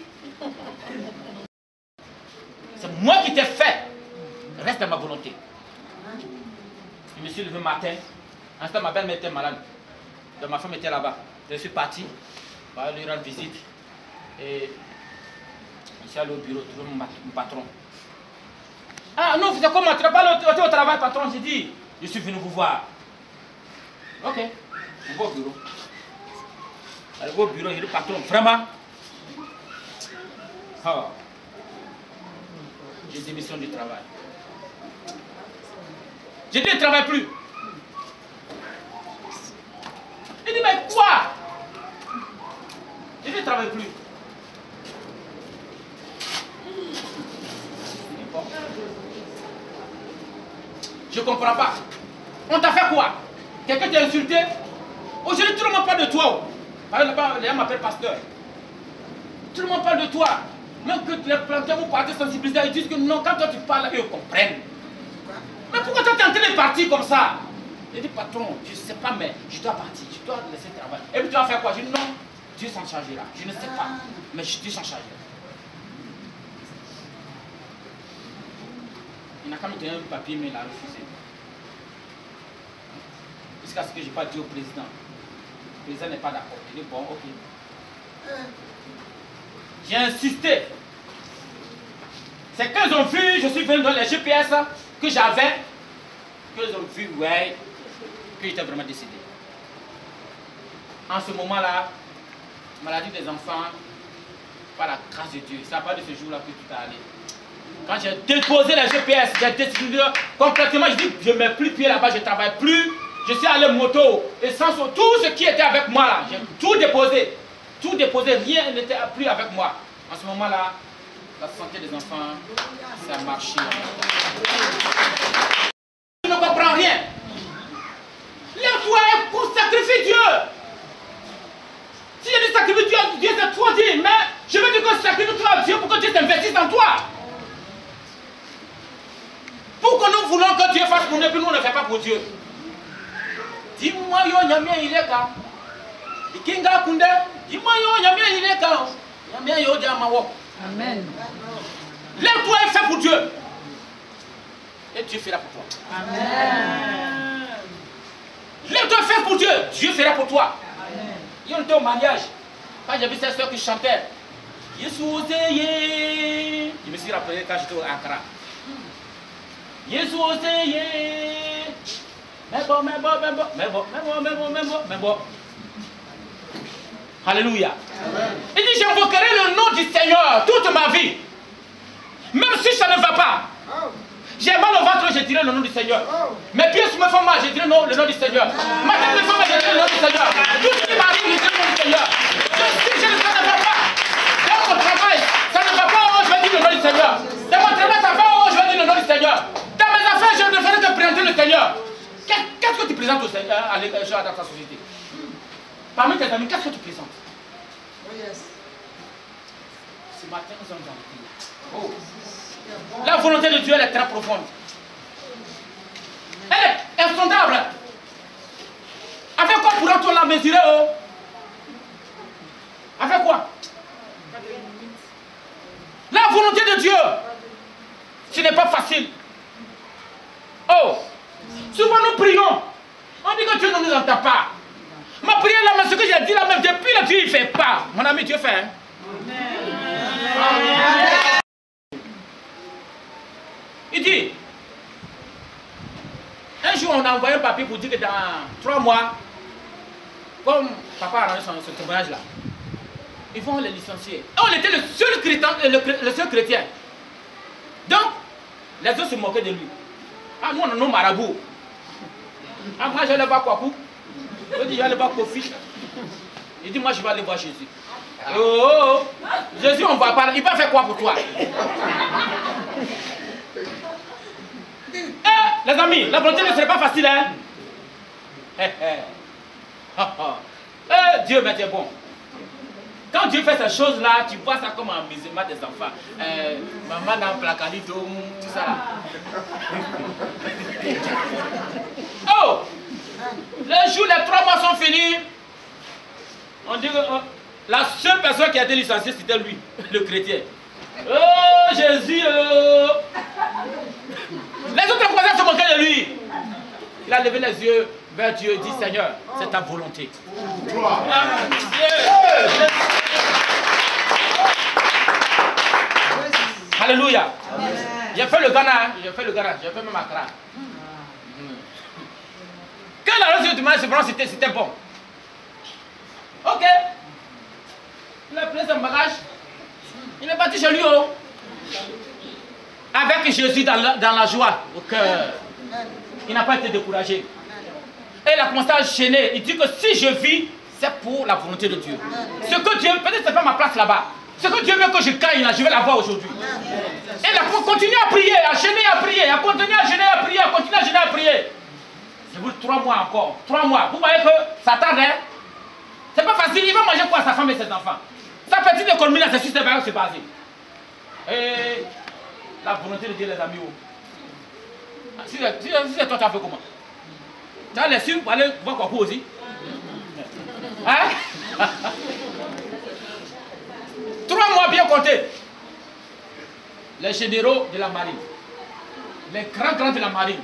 C'est moi qui t'ai fait. Reste dans ma volonté. Je me suis levé le matin. En ce temps, ma belle-mère était malade. Donc ma femme était là-bas. Je suis parti. Je vais lui rendre visite. Et je suis allé au bureau, trouver mon patron. Ah non, c'est comment? Tu n'as pas été au travail, patron? J'ai dit, je suis venu vous voir. Ok, on va au bureau. Arrivé au bureau, j'ai dit, patron, vraiment? Oh. J'ai démissionné du travail. J'ai dit, je ne travaille plus. Il dit, mais quoi? J'ai dit, je ne travaille plus. Je ne comprends pas. On t'a fait quoi? Quelqu'un t'a insulté? Aujourd'hui, tout le monde parle de toi. Les gens m'appellent pasteur. Tout le monde parle de toi. Même que les planteurs vous partez sensibiliser, ils disent que non, quand toi tu parles, ils comprennent. Mais pourquoi toi tu es en train de partir comme ça? Je dis, patron, je ne sais pas, mais je dois partir, je dois laisser le travail. Et puis tu vas faire quoi? Je dis, non, Dieu s'en chargera. Je ne sais pas, mais Dieu s'en chargera. Il n'a qu'à me donner un papier, mais il a refusé. Jusqu'à ce que je n'ai pas dit au président. Le président n'est pas d'accord. Il dit, bon, ok. J'ai insisté. C'est qu'ils ont vu, je suis venu dans les GPS que j'avais, qu'ils ont vu, ouais, que j'étais vraiment décédé. En ce moment-là, maladie des enfants, par la grâce de Dieu, ça pas de ce jour-là que tu t'es allé. Quand j'ai déposé les GPS, j'ai décidé complètement, je dis, je ne mets plus pied là-bas, je ne travaille plus, je suis allé moto, essence, tout ce qui était avec moi là, j'ai tout déposé. Tout déposé, rien n'était plus avec moi. En ce moment-là, la santé des enfants, ça a marché. Je ne comprends rien. Lève-toi pour sacrifier Dieu. Si je dis sacrifier Dieu, Dieu c'est trop dit, mais je veux dire que sacrifie toi Dieu pour que Dieu t'investisse en toi. Pourquoi nous voulons que Dieu fasse pour nous et puis nous on ne fait pas pour Dieu? Dis-moi, yo, nyamien, il est là. Kinga kunde, dis-moi yo, nyamien, il est là. Nyamien, yo, diamawo. Amen. Lève-toi et fais pour Dieu. Et Dieu fera pour toi. Amen. Lève-toi et fais pour Dieu. Dieu fera pour toi. Amen. Il y a un mariage. Quand j'ai vu cette soeur qui chantait, je me suis rappelé quand j'étais à Accra. Mais bon. Alléluia. Il dit, j'invoquerai le nom du Seigneur toute ma vie. Même si ça ne va pas. J'ai mal au ventre, je dirai le nom du Seigneur. Mes pieds me font mal, je dirai le nom du Seigneur. Ma tête me fait mal, je dirai le nom du Seigneur. Tout ce qui m'arrive, je dirai le nom du Seigneur. Si ça ne va pas. Dans mon travail, ça ne va pas, oh, je vais dire le nom du Seigneur. Dans mon travail, ça va, oh, je vais dire le nom du Seigneur. Dans mes affaires, je ne ferai que présenter le Seigneur. Qu'est-ce que tu présentes au Seigneur dans ta société? Parmi tes amis, qu'est-ce que tu présentes? Oh yes. Ce matin, nous sommes dans le pays. La volonté de Dieu, elle est très profonde. Elle est insondable. Avec quoi pourra-t-on la mesurer? Oh? Avec quoi? La volonté de Dieu, ce n'est pas facile. Oh, souvent nous prions. On dit que Dieu ne nous entend pas. Ma prière là, mais ce que j'ai dit là, même depuis là, Dieu ne fait pas. Mon ami, Dieu fait. Hein? Amen. Il dit, un jour on a envoyé un papier pour dire que dans 3 mois, comme papa a rendu ce témoignage là, ils vont les licencier. Et on était le seul chrétien. Donc, les autres se moquaient de lui. Ah, nous on a nos marabouts. Ah, moi je vais aller voir Kwaku. Je dis, je vais aller voir Kofi. Il dit, moi je vais aller voir Jésus. Oh, Jésus, on va parler. Il va faire quoi pour toi? Les amis, la volonté ne serait pas facile, hein? Dieu, mais tu es bon. Quand Dieu fait ces choses-là, tu vois ça comme un musulman des enfants. Maman dans placalito, tout ça là. Oh! Les jours, les 3 mois sont finis. On dit que la seule personne qui a été licenciée, c'était lui, le chrétien. Oh, Jésus! Les autres voisins se moquaient de lui. Il a levé les yeux vers Dieu et dit, Seigneur, c'est ta volonté. Alléluia. J'ai fait le Ghana, j'ai fait même Accra. Quand la reçu du mal, c'était bon. Ok. Il a pris son bagage. Il est parti chez lui. Oh. avec Jésus dans la joie au cœur. Il n'a pas été découragé. Et il a commencé à gêner. Il dit que si je vis, c'est pour la volonté de Dieu. Ce que Dieu, peut-être c'est pas ma place là-bas. Ce que Dieu veut que je gagne là, je vais l'avoir aujourd'hui. Et il a continué à prier, à gêner, à prier, à continuer à gêner, à prier, à continuer à gêner, à prier. C'est pour 3 mois encore. 3 mois. Vous voyez que ça tarde, hein? C'est pas facile. Il va manger quoi sa femme et ses enfants? Sa petite économie là, c'est sur ses valeurs se baser. Et la volonté de Dieu, les amis. Si c'est toi, tu as fait comment? Tu as laissé pour aller voir quoi aussi? Hein? 3 mois bien comptés. Les généraux de la marine, les grands de la marine,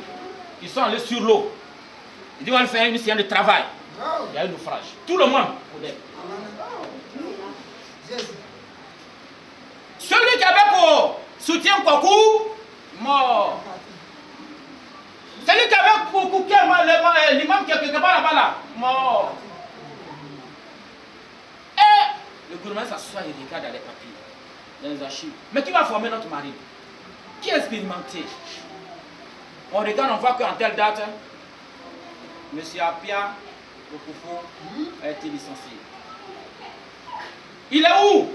ils sont allés sur l'eau. Ils disent on va faire une séance de travail. Il y a un naufrage. Tout le monde connaît. Celui qui avait pour soutien Kwaku, mort. Celui qui avait pour l'imam qui est quelque part là-bas, là, mort. Et le gouvernement s'assoit et regarde dans les papiers, dans les archives. Mais qui va former notre marine? Qui est expérimenté? On regarde, on voit qu'en telle date, M. Apia Okufo a été licencié. Il est où?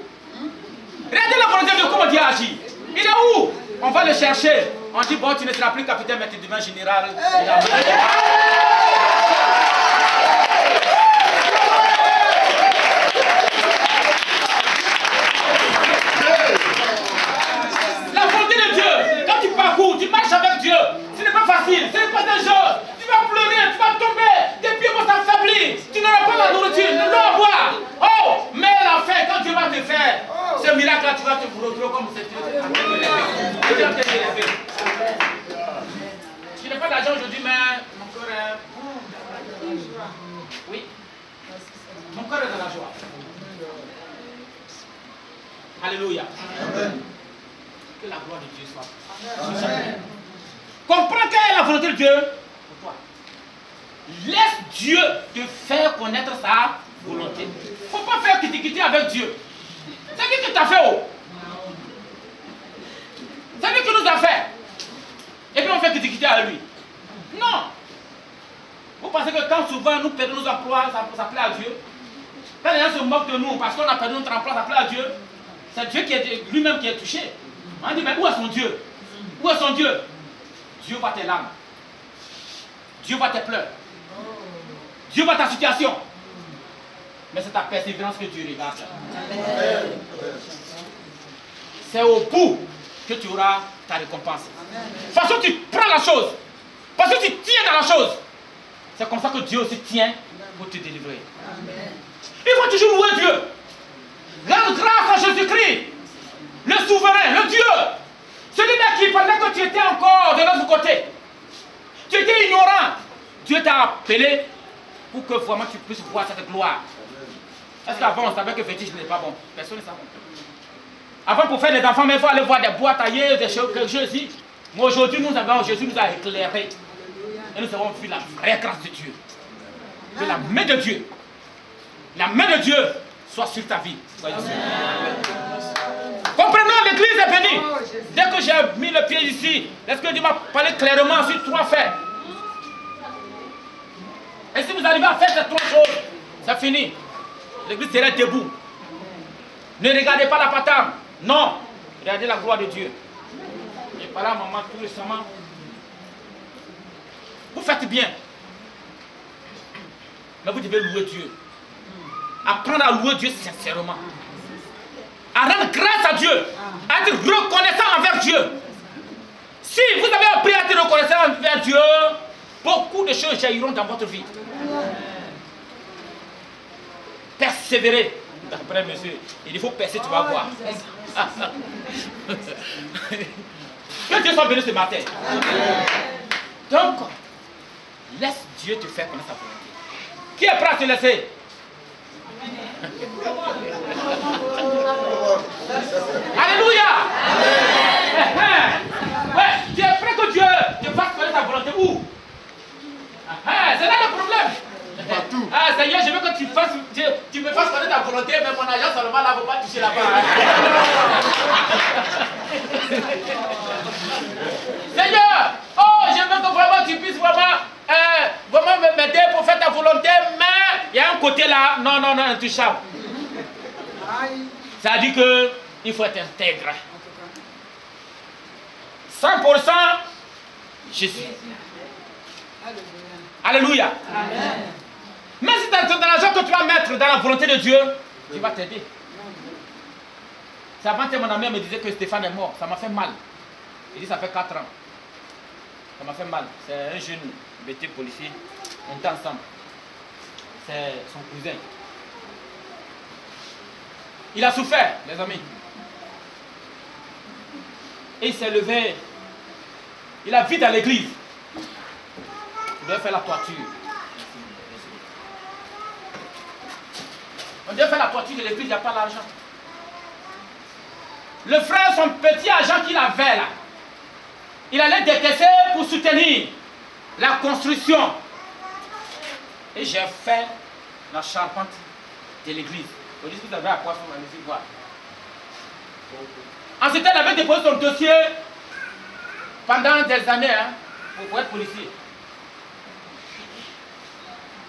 Regardez la volonté de comment Dieu agit. Il est où? On va le chercher. On dit, bon, tu ne seras plus capitaine, mais tu deviens général. La volonté de Dieu, quand tu parcours, tu marches avec Dieu, ce n'est pas facile, ce n'est pas un jeu. Tu vas pleurer, tu vas tomber, tes pieds vont s'affaiblir, tu n'auras pas la nourriture, de l'eau à boire. Oh, mais à la fin, quand Dieu va te faire ce miracle-là, tu vas te retrouver comme c'est Dieu. Je n'ai pas d'argent aujourd'hui, mais mon cœur est... Oui. Mon cœur est dans la joie. Alléluia. Amen. Que la gloire de Dieu soit. Amen. Comprends quelle est la volonté de Dieu pour toi. Laisse Dieu te faire connaître sa volonté. Il ne faut pas faire quitter avec Dieu. C'est lui qui t'a fait. Oh. C'est lui qui nous a fait. Et puis on fait quitter à lui. Non. Vous pensez que quand souvent nous perdons nos emplois, ça plaît à Dieu? Quand les gens se moquent de nous parce qu'on a perdu notre emploi, ça plaît à Dieu? C'est Dieu qui est lui-même qui est touché. On dit, mais où est son Dieu? Où est son Dieu? Dieu voit tes larmes. Dieu voit tes pleurs. Dieu voit ta situation. Mais c'est ta persévérance que Dieu regarde. C'est au bout que tu auras ta récompense. De toute façon, tu prends la chose. Parce que tu tiens dans la chose. C'est comme ça que Dieu aussi tient pour te délivrer. Il faut toujours louer Dieu. Rendre grâce à Jésus-Christ, le souverain, le Dieu. Celui-là qui, pendant que tu étais encore de l'autre côté, tu étais ignorant, Dieu t'a appelé pour que vraiment tu puisses voir cette gloire. Est-ce qu'avant on savait que fétiche n'est pas bon? Personne ne savait. Avant pour faire des enfants, mais il faut aller voir des bois taillés, des choses, quelque chose ici. Mais aujourd'hui, Jésus nous a éclairés. Et nous avons vu la vraie grâce de Dieu. Que la main de Dieu, soit sur ta vie. Comprenons, l'église est bénie. Dès que j'ai mis le pied ici, est-ce que Dieu m'a parlé clairement sur 3 faits? Et si vous arrivez à faire ces 3 choses, c'est fini. L'église sera debout. Ne regardez pas la patame. Non. Regardez la gloire de Dieu. J'ai parlé à maman tout récemment. Vous faites bien. Mais vous devez louer Dieu. Apprendre à louer Dieu sincèrement. À rendre grâce à Dieu. À être reconnaissant envers Dieu. Si vous avez appris à être reconnaissant envers Dieu, beaucoup de choses jailliront dans votre vie. Persévérer. Après, monsieur, il faut percer, tu vas voir. Que Dieu soit béni ce matin. Donc, laisse Dieu te faire connaître sa volonté. Qui est prêt à te laisser? Alléluia. Ouais, tu es prêt que Dieu te fasse connaître sa volonté où? C'est là le problème. Ah Seigneur, je veux que tu me fasses connaître ta volonté, mais mon argent seulement là, il ne faut pas toucher là-bas. côté là, non, non, non, intouchable. Ça dit que il faut être intègre. 100% Jésus. Alléluia. Amen. Mais si dans l'argent que tu vas mettre dans la volonté de Dieu, Dieu va t'aider. C'est avant que mon ami me disait que Stéphane est mort. Ça m'a fait mal. Il dit ça fait 4 ans. Ça m'a fait mal. C'est un jeune BT policier. On était ensemble. C'est son cousin. Il a souffert, les amis. Et il s'est levé. Il a vu dans l'église. Il devait faire la toiture. On devait faire la toiture de l'église, il n'y a pas d'argent. Le frère, son petit argent qu'il avait là, il allait décaisser pour soutenir la construction. Et j'ai fait la charpente de l'église. Vous dites que vous avez à quoi faire, allez-y voir. En ce temps, il avait déposé son dossier pendant des années hein, pour être policier.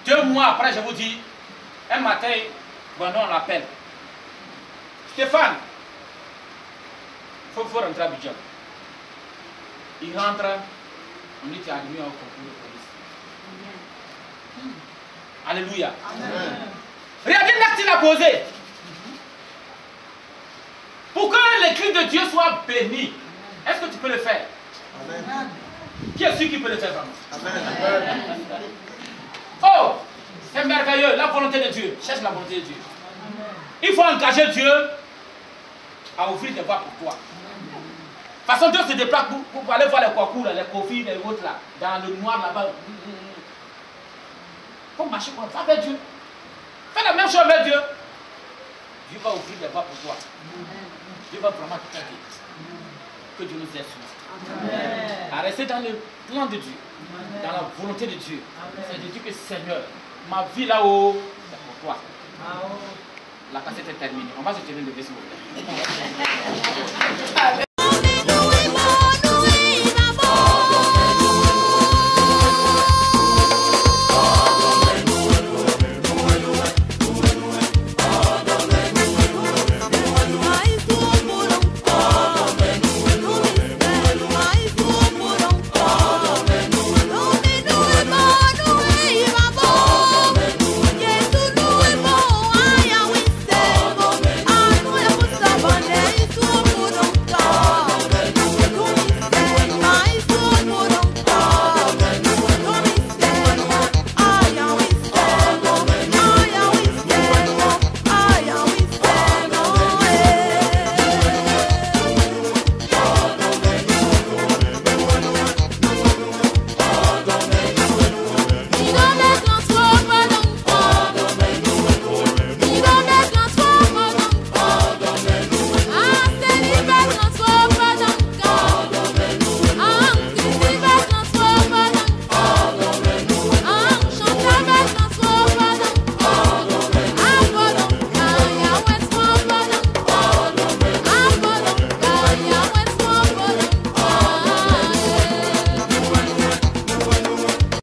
2 mois après, je vous dis, un matin, bon, on l'appelle. Stéphane, il faut rentrer à Abidjan. Il rentre, on dit qu'il est admis au concours de police. Alléluia. Amen. Regardez l'acte qu'il a posé. Pour que l'écrit de Dieu soit béni, est-ce que tu peux le faire? Amen. Qui est sûr qui peut le faire vraiment? Amen. Oh, c'est merveilleux, la volonté de Dieu. Cherche la volonté de Dieu. Il faut engager Dieu à ouvrir des voies pour toi. De toute façon, Dieu se déplace pour aller voir les concours, les conflits, les autres là, dans le noir là-bas. Il faut marcher comme ça avec Dieu. Fais la même chose avec Dieu. Dieu va ouvrir des voies pour toi. Dieu va vraiment t'aider. Que Dieu nous aide. À rester dans le plan de Dieu, dans la volonté de Dieu. C'est de dire que Seigneur, ma vie là-haut, c'est pour toi. La cassette est terminée. On va se tenir le s'il vous plaît.